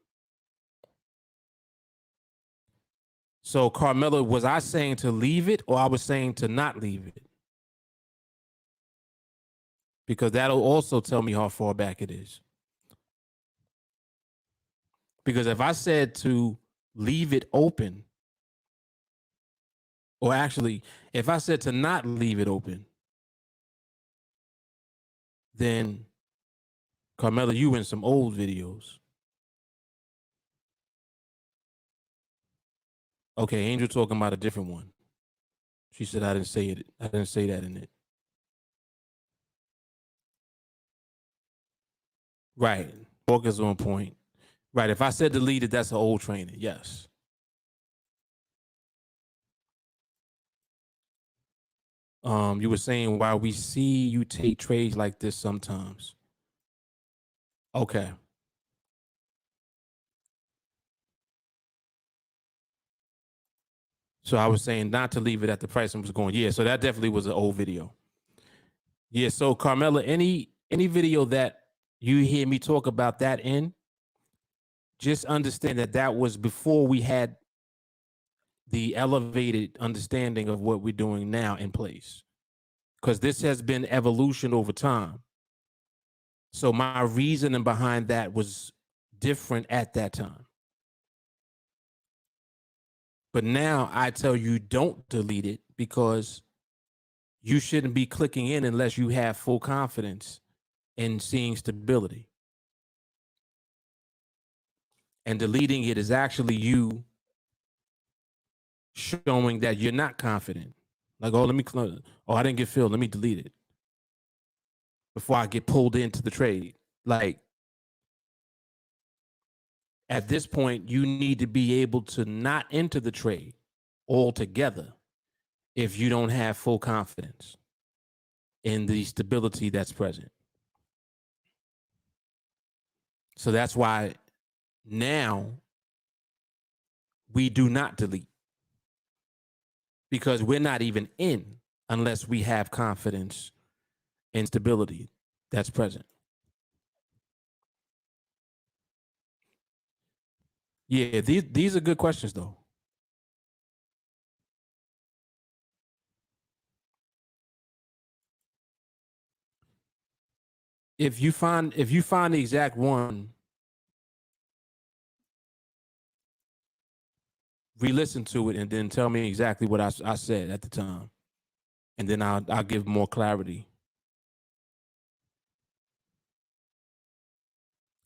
[SPEAKER 1] So, Carmela, was I saying to leave it or I was saying to not leave it? Because that'll also tell me how far back it is. Because if I said to leave it open, or actually, if I said to not leave it open, then Carmela, you in some old videos. Okay, Angel talking about a different one. She said I didn't say it. I didn't say that in it. Right. Walker's on point. Right. If I said deleted, that's an old training. Yes. You were saying why we see you take trades like this sometimes. Okay. So I was saying not to leave it at the price and was going, yeah. So that definitely was an old video. Yeah. So Carmela, any video that you hear me talk about that in, just understand that that was before we had the elevated understanding of what we're doing now in place. Because this has been evolution over time. So my reasoning behind that was different at that time. But now I tell you don't delete it because you shouldn't be clicking in unless you have full confidence in seeing stability. And deleting it is actually you showing that you're not confident. Like, oh, I didn't get filled. Let me delete it before I get pulled into the trade. Like, at this point, you need to be able to not enter the trade altogether if you don't have full confidence in the stability that's present. So that's why now we do not delete because we're not even in unless we have confidence in stability that's present. Yeah, these are good questions though. If you find the exact one, re-listen to it and then tell me exactly what I said at the time. and then I'll give more clarity.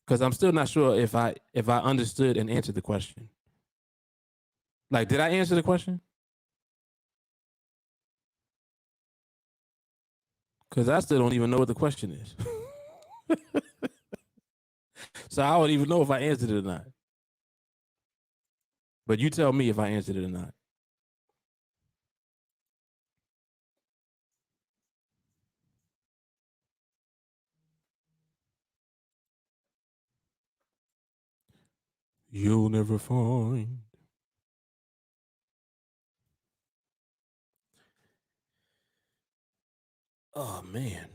[SPEAKER 1] Because I'm still not sure if I understood and answered the question. Like, did I answer the question? Because I still don't even know what the question is. So I don't even know if I answered it or not. But you tell me if I answered it or not. You'll never find. Oh man.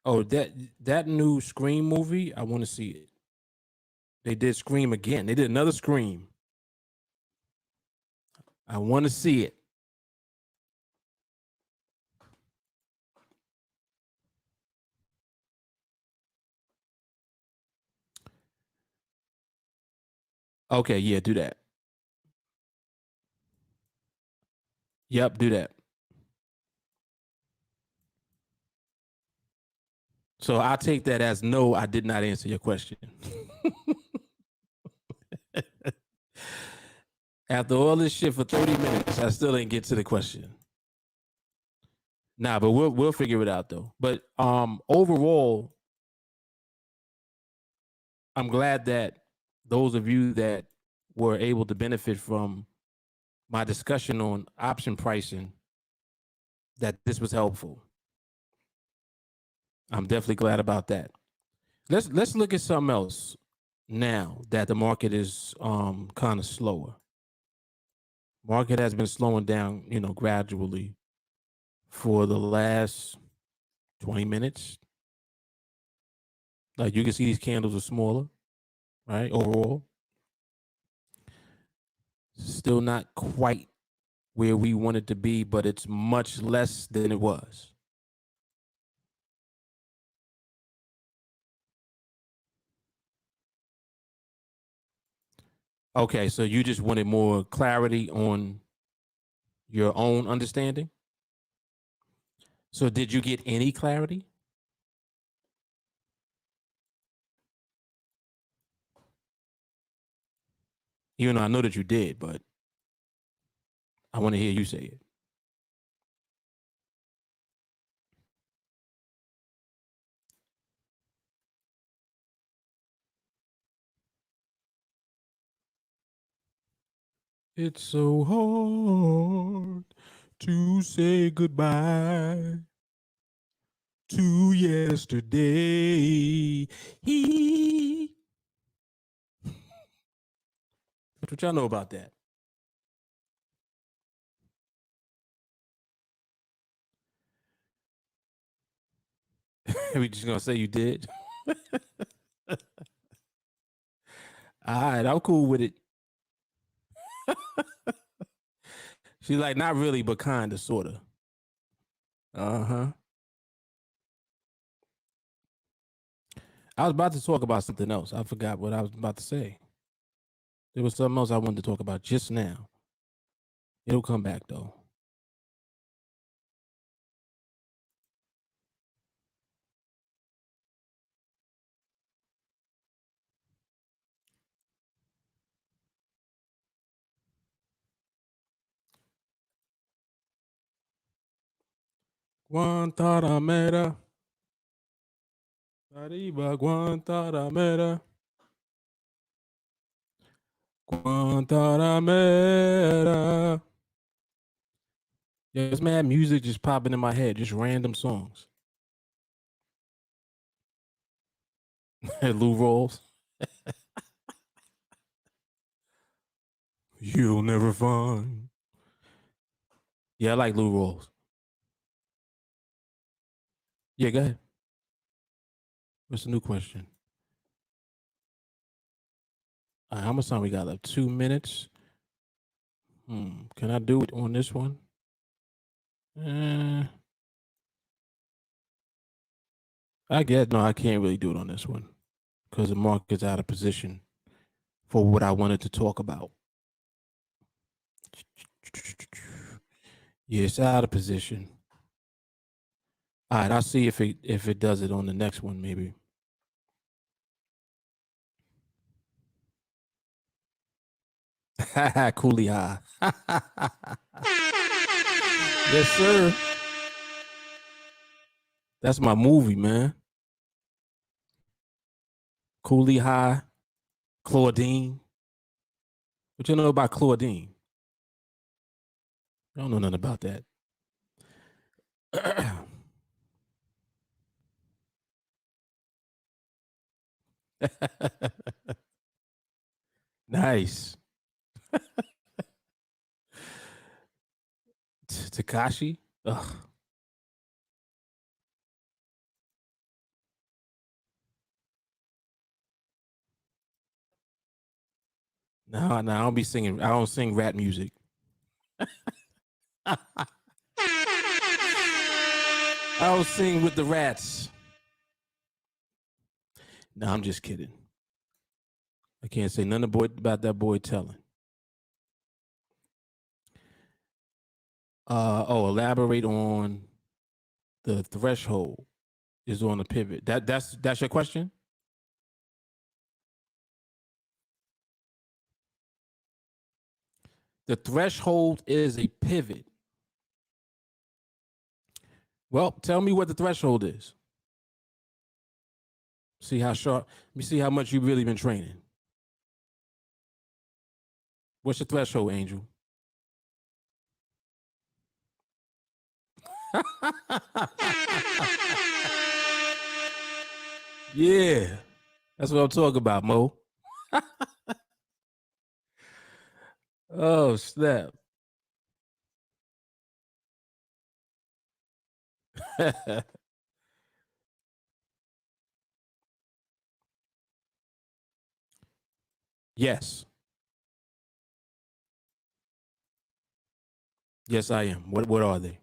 [SPEAKER 1] Oh, that new Scream movie, I want to see it. They did Scream again. They did another Scream. I want to see it. Okay, yeah, do that. Yep, do that. So I take that as no, I did not answer your question. After all this shit for 30 minutes, I still didn't get to the question. Nah, but we'll figure it out though. But overall, I'm glad that those of you that were able to benefit from my discussion on option pricing, that this was helpful. I'm definitely glad about that. Let's look at something else now that the market is kind of slower. Market has been slowing down, gradually for the last 20 minutes. Like you can see these candles are smaller, right? Overall, still not quite where we wanted to be, but it's much less than it was. Okay, so you just wanted more clarity on your own understanding. So did you get any clarity? Even though I know that you did, but I want to hear you say it. It's so hard to say goodbye to yesterday. What y'all know about that? We just gonna say you did? All right, I'm cool with it. She's like, not really, but kind of, sort of. Uh huh. I was about to talk about something else. I forgot what I was about to say. There was something else I wanted to talk about just now. It'll come back though. Guantanamera. Arriba Guantanamera. Guantanamera. Yeah, it's mad music just popping in my head, just random songs. Lou Rolls. You'll never find. Yeah, I like Lou Rolls. Yeah, go ahead. What's the new question? All right, how much time we got left? 2 minutes. Can I do it on this one? Uh, I guess no, I can't really do it on this one because the market's out of position for what I wanted to talk about. Yeah, it's out of position. All right, I'll see if it does it on the next one, maybe. Coolie high. Yes, sir. That's my movie, man. Coolie high, Claudine. What you know about Claudine? I don't know nothing about that. Nice. Takashi. Ugh. No, I don't be singing. I don't sing rap music. I don't sing with the rats. No, I'm just kidding. I can't say nothing about that boy telling. Elaborate on the threshold is on a pivot. That's your question? The threshold is a pivot. Well, tell me what the threshold is. See how sharp. Let me see how much you've really been training. What's your threshold, Angel? Yeah, that's what I'm talking about, Mo. Oh, snap. Yes. Yes, I am. What are they?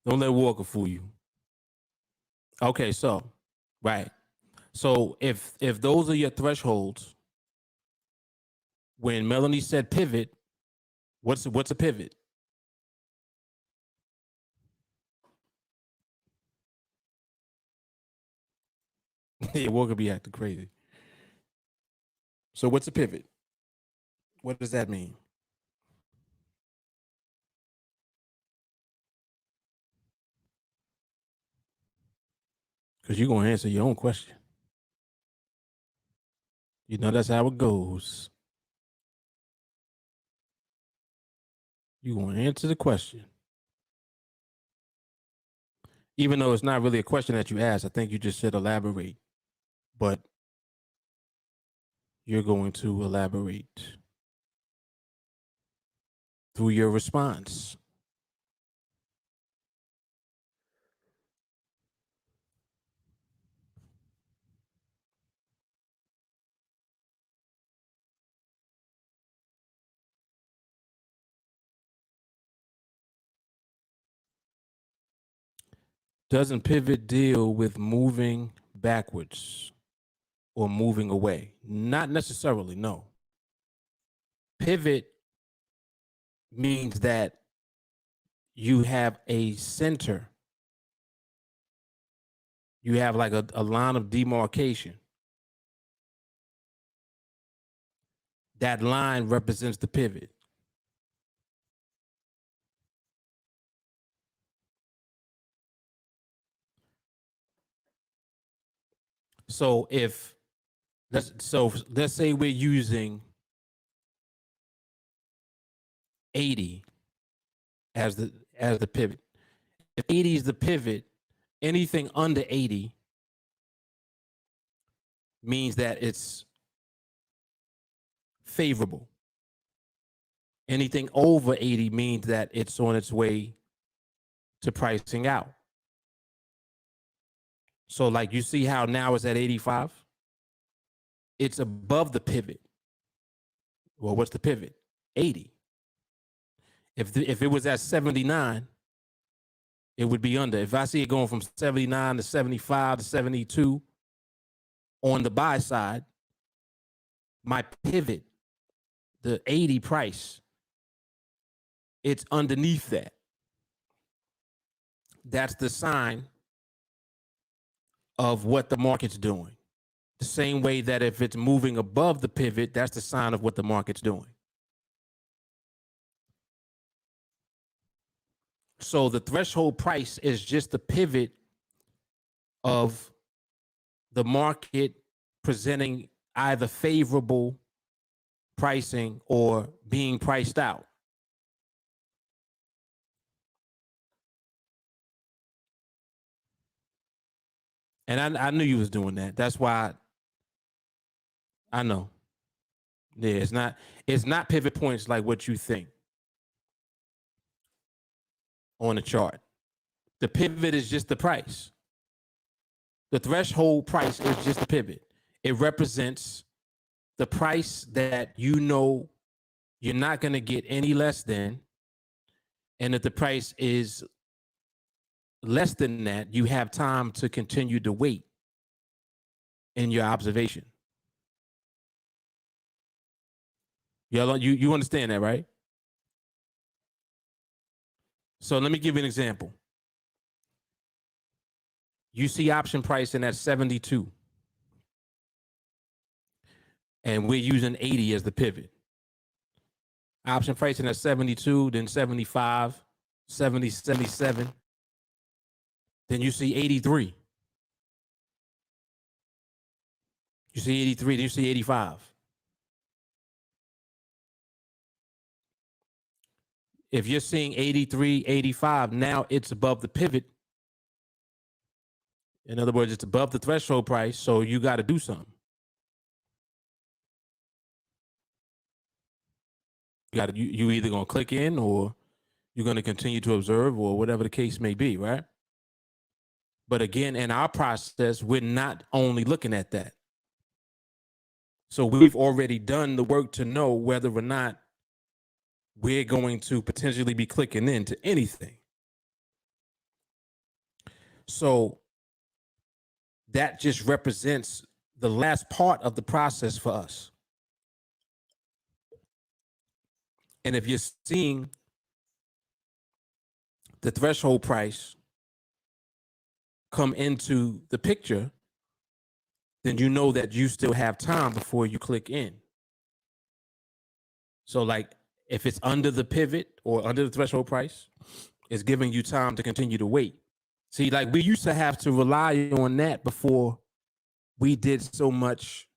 [SPEAKER 1] Don't let Walker fool you. Okay, so right. So if those are your thresholds, when Melanie said pivot, what's a pivot? Yeah, Walker be acting crazy. So what's a pivot? What does that mean? Because you're gonna answer your own question. You know that's how it goes. You're gonna answer the question. Even though it's not really a question that you asked, I think you just said elaborate. But you're going to elaborate through your response. Doesn't pivot deal with moving backwards or moving away? Not necessarily, no. Pivot means that you have a center, you have like a line of demarcation. That line represents the pivot. So if let's say we're using 80 as the pivot. If 80 is the pivot, anything under 80 means that it's favorable. Anything over 80 means that it's on its way to pricing out. So like you see how now it's at 85? It's above the pivot. Well, what's the pivot? 80. If it was at 79, it would be under. If I see it going from 79 to 75 to 72 on the buy side, my pivot, the 80 price, it's underneath that. That's the sign of what the market's doing. The same way that if it's moving above the pivot, that's the sign of what the market's doing. So the threshold price is just the pivot of the market presenting either favorable pricing or being priced out. And I knew you was doing that. That's why I know. Yeah, it's not pivot points like what you think on the chart. The pivot is just the price. The threshold price is just the pivot. It represents the price that you know you're not going to get any less than, and if the price is less than that, you have time to continue to wait in your observation. You understand that, right? So let me give you an example. You see option pricing at 72, and we're using 80 as the pivot. Option pricing at 72, then 75, 70, 77. Then you see 83. You see 83, then you see 85. If you're seeing 83, 85, now it's above the pivot. In other words, it's above the threshold price, so you got to do something. You either going to click in or you're going to continue to observe or whatever the case may be, right? But again, in our process, we're not only looking at that. So we've already done the work to know whether or not we're going to potentially be clicking into anything. So that just represents the last part of the process for us. And if you're seeing the threshold price come into the picture, then you know that you still have time before you click in. So like if it's under the pivot or under the threshold price, it's giving you time to continue to wait. See, like we used to have to rely on that before we did so much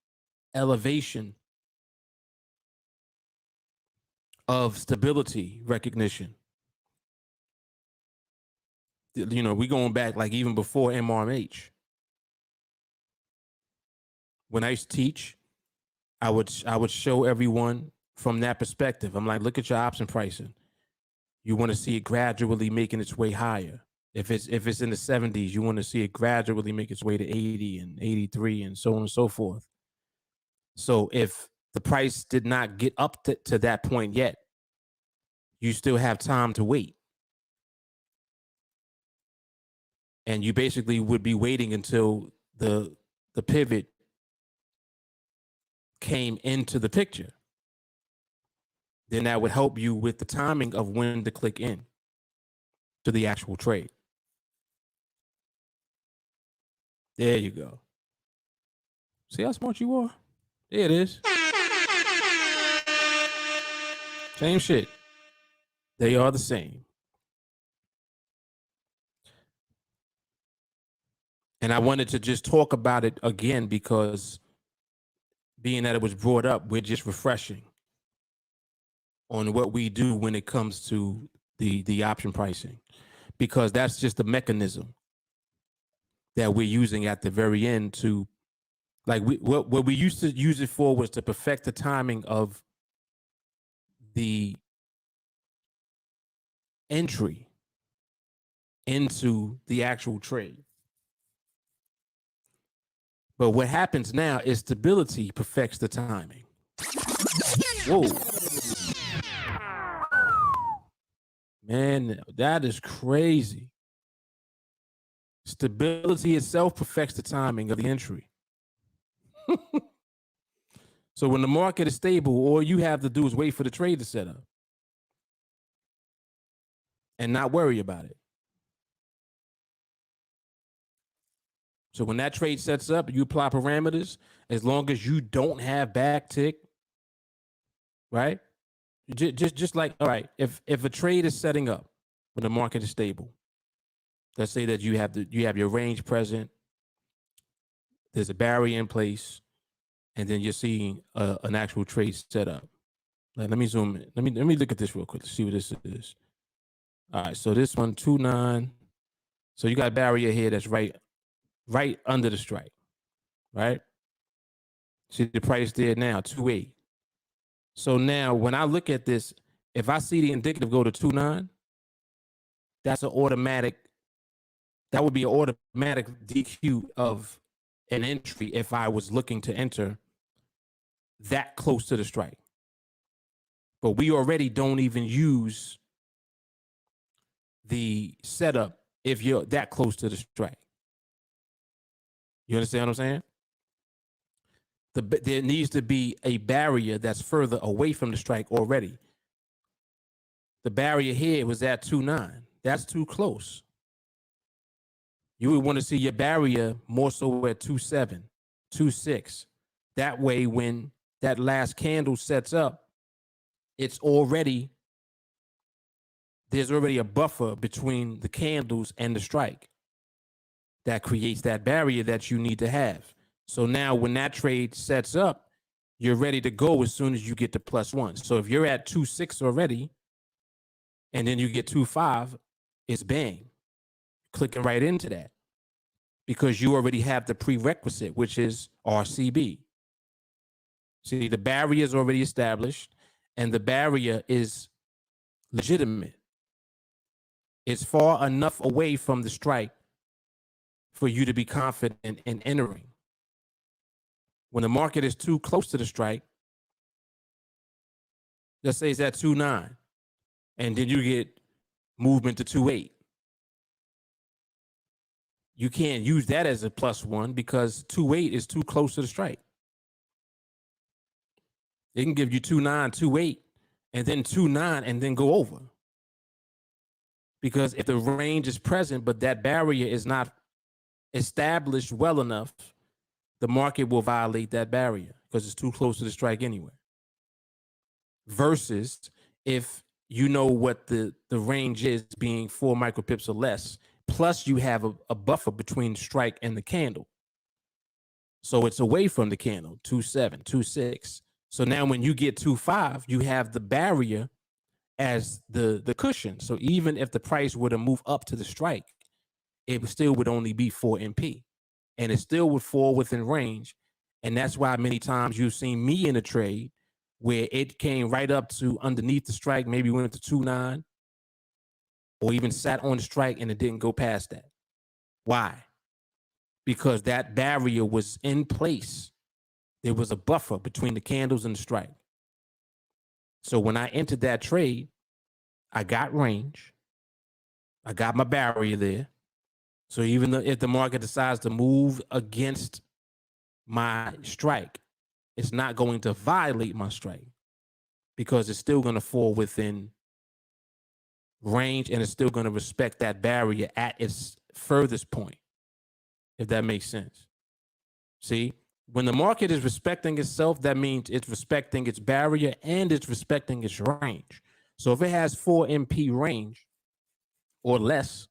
[SPEAKER 1] elevation of stability recognition. You know, we going back like even before MRMH. When I used to teach, I would show everyone from that perspective. I'm like, look at your option pricing. You want to see it gradually making its way higher. If it's in the 70s, you want to see it gradually make its way to 80 and 83 and so on and so forth. So if the price did not get up to that point yet, you still have time to wait. And you basically would be waiting until the pivot came into the picture. Then that would help you with the timing of when to click in to the actual trade. There you go. See how smart you are? There it is. Same shit. They are the same. And I wanted to just talk about it again because being that it was brought up, we're just refreshing on what we do when it comes to the option pricing, because that's just the mechanism that we're using at the very end to, like, what we used to use it for was to perfect the timing of the entry into the actual trade. But what happens now is stability perfects the timing. Whoa. Man, that is crazy. Stability itself perfects the timing of the entry. So when the market is stable, all you have to do is wait for the trade to set up and not worry about it. So when that trade sets up, you apply parameters. As long as you don't have back tick, right? Just like, all right, if a trade is setting up when the market is stable, let's say that you have your range present, there's a barrier in place, and then you're seeing an actual trade set up. Let me zoom in. Let me look at this real quick to see what this is. All right, so this one 2.9. So you got a barrier here that's right under the strike, right? See the price there now 2.8. So now when I look at this, if I see the indicative go to 2.9, that's an automatic. That would be an automatic DQ of an entry if I was looking to enter that close to the strike. But we already don't even use the setup if you're that close to the strike. You understand what I'm saying? There needs to be a barrier that's further away from the strike already. The barrier here was at 2.9. That's too close. You would want to see your barrier more so at 2.7, 2.6. That way, when that last candle sets up, there's already a buffer between the candles and the strike that creates that barrier that you need to have. So now when that trade sets up, you're ready to go as soon as you get to +1. So if you're at 2.6 already, and then you get 2.5, it's bang, clicking right into that because you already have the prerequisite, which is RCB. See, the barrier is already established, and the barrier is legitimate. It's far enough away from the strike for you to be confident in entering. When the market is too close to the strike, let's say it's at 2.9, and then you get movement to 2.8. You can't use that as a +1 because 2.8 is too close to the strike. It can give you 2.9, 2.8, and then 2.9, and then go over. Because if the range is present, but that barrier is not established well enough, the market will violate that barrier because it's too close to the strike anyway. Versus if you know what the range is, being 4 micropips or less, plus you have a buffer between the strike and the candle. So it's away from the candle, 2.7, 2.6. So now when you get 2.5, you have the barrier as the cushion. So even if the price were to move up to the strike, it still would only be 4 MP. And it still would fall within range. And that's why many times you've seen me in a trade where it came right up to underneath the strike, maybe went to 2.9, or even sat on the strike and it didn't go past that. Why? Because that barrier was in place. There was a buffer between the candles and the strike. So when I entered that trade, I got range. I got my barrier there. So even if the market decides to move against my strike, it's not going to violate my strike because it's still going to fall within range and it's still going to respect that barrier at its furthest point, if that makes sense. See, when the market is respecting itself, that means it's respecting its barrier and it's respecting its range. So if it has 4 MP range or less,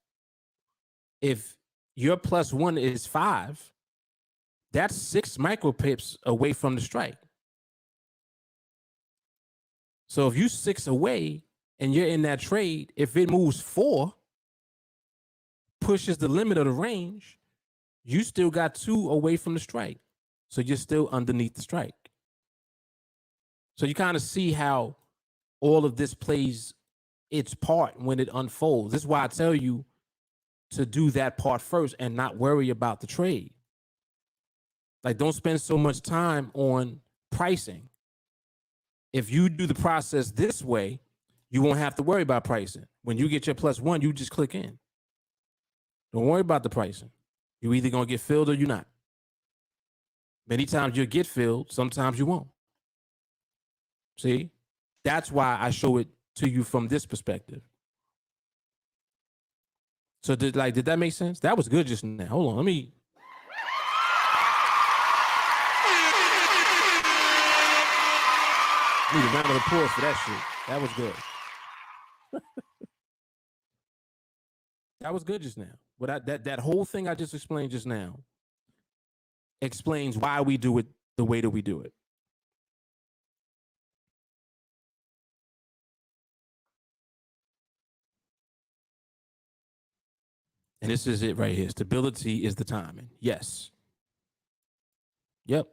[SPEAKER 1] if your +1 is 5, that's 6 micropips away from the strike. So if you 6 away and you're in that trade, if it moves 4, pushes the limit of the range, you still got 2 away from the strike. So you're still underneath the strike. So you kind of see how all of this plays its part when it unfolds. This is why I tell you to do that part first and not worry about the trade. Like, don't spend so much time on pricing. If you do the process this way, you won't have to worry about pricing. When you get your +1, you just click in. Don't worry about the pricing. You're either going to get filled or you're not. Many times you'll get filled, sometimes you won't. See? That's why I show it to you from this perspective. So did that make sense? That was good just now. Hold on, let me. Need a round of applause for that shit. That was good. That was good just now. But that whole thing I just explained just now explains why we do it the way that we do it. And this is it right here. Stability is the timing. Yes. Yep.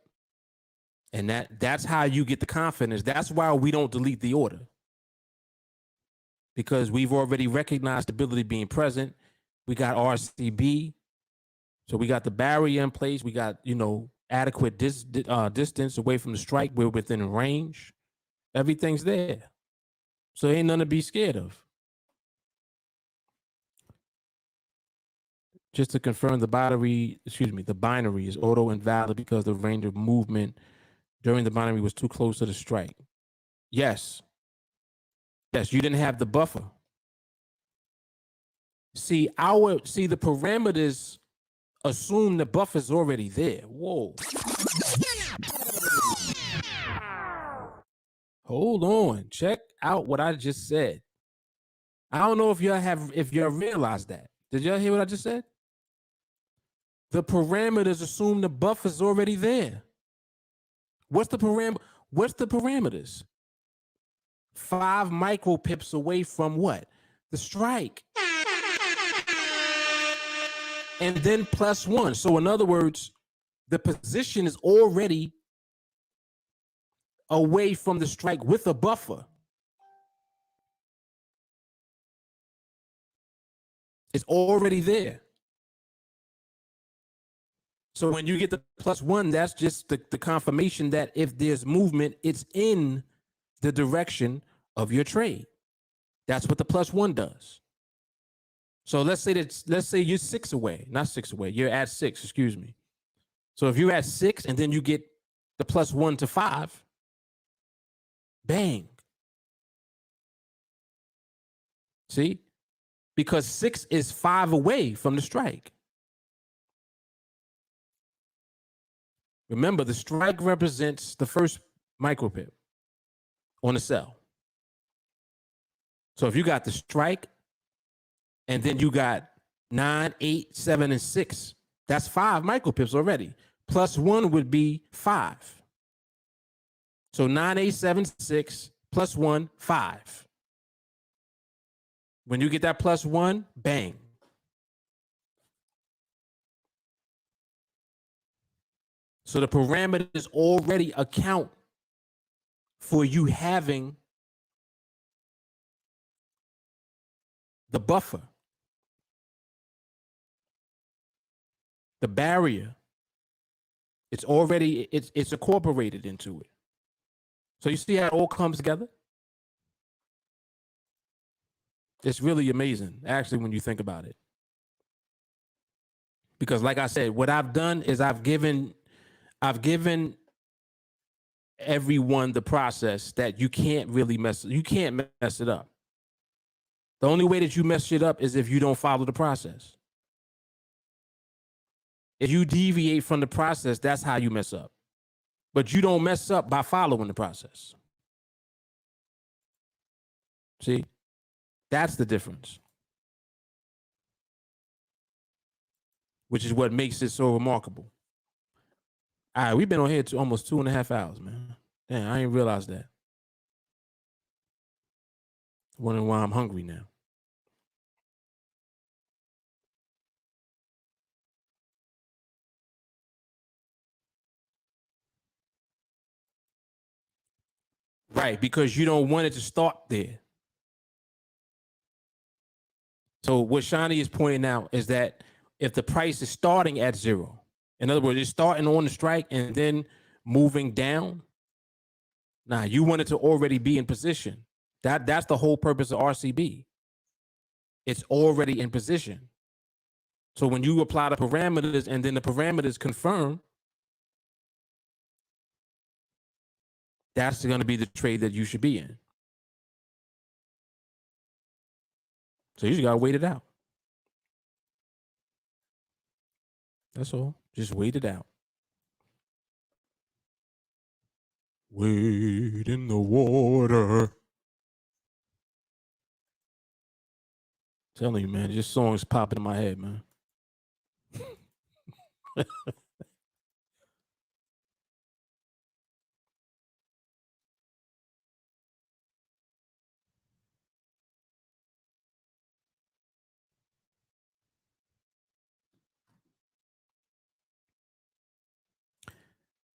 [SPEAKER 1] And that's how you get the confidence. That's why we don't delete the order. Because we've already recognized stability being present. We got RCB. So we got the barrier in place. We got, adequate distance away from the strike. We're within range. Everything's there. So ain't nothing to be scared of. Just to confirm, the binary is auto invalid because the range of movement during the binary was too close to the strike. Yes. Yes, you didn't have the buffer. See, the parameters assume the buffer's already there. Whoa. Hold on. Check out what I just said. I don't know if y'all realized that. Did y'all hear what I just said? The parameters assume the buffer's already there. What's the parameters? 5 micro pips away from what? The strike. And then +1. So in other words, the position is already away from the strike with a buffer. It's already there. So when you get the +1, that's just the confirmation that if there's movement, it's in the direction of your trade. That's what the +1 does. So let's say you're 6 away, not 6 away. You're at 6, excuse me. So if you're at 6 and then you get the +1 to 5, bang. See? Because 6 is 5 away from the strike. Remember, the strike represents the first micro pip on the sell. So if you got the strike and then you got 9, 8, 7, and 6, that's 5 micro pips already. +1 would be 5. So 9, 8, 7, 6, +1, 5. When you get that +1, bang. So the parameters already account for you having the buffer, the barrier. It's incorporated into it. So you see how it all comes together? It's really amazing, actually, when you think about it. Because like I said, what I've done is I've given everyone the process that you can't mess it up. The only way that you mess it up is if you don't follow the process. If you deviate from the process, that's how you mess up. But you don't mess up by following the process. See? That's the difference. Which is what makes it so remarkable. All right, we've been on here almost 2.5 hours, man. Damn, I didn't realize that. Wondering why I'm hungry now. Right, because you don't want it to start there. So what Shani is pointing out is that if the price is starting at 0, In other words, it's starting on the strike and then moving down. Nah, you want it to already be in position. That's the whole purpose of RCB. It's already in position. So when you apply the parameters and then the parameters confirm, that's going to be the trade that you should be in. So you just got to wait it out. That's all. Just wait it out. Wade in the water. Telling you, man, this song is popping in my head, man.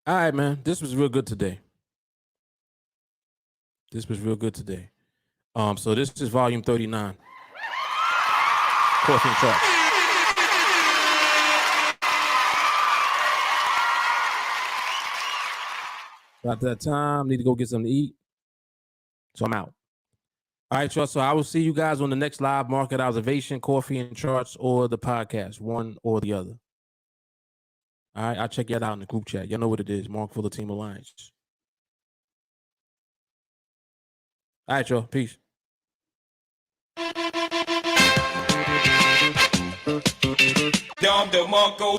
[SPEAKER 1] All right, man. This was real good today. This was real good today. So this is volume 39. Coffee and Charts. About that time, need to go get something to eat. So I'm out. All right, y'all. So I will see you guys on the next live market observation, Coffee and Charts, or the podcast, one or the other. All right, I'll check y'all out in the group chat. Y'all know what it is. Mark Fuller TeamAlliance. All right, y'all. Peace. Dom de Marco.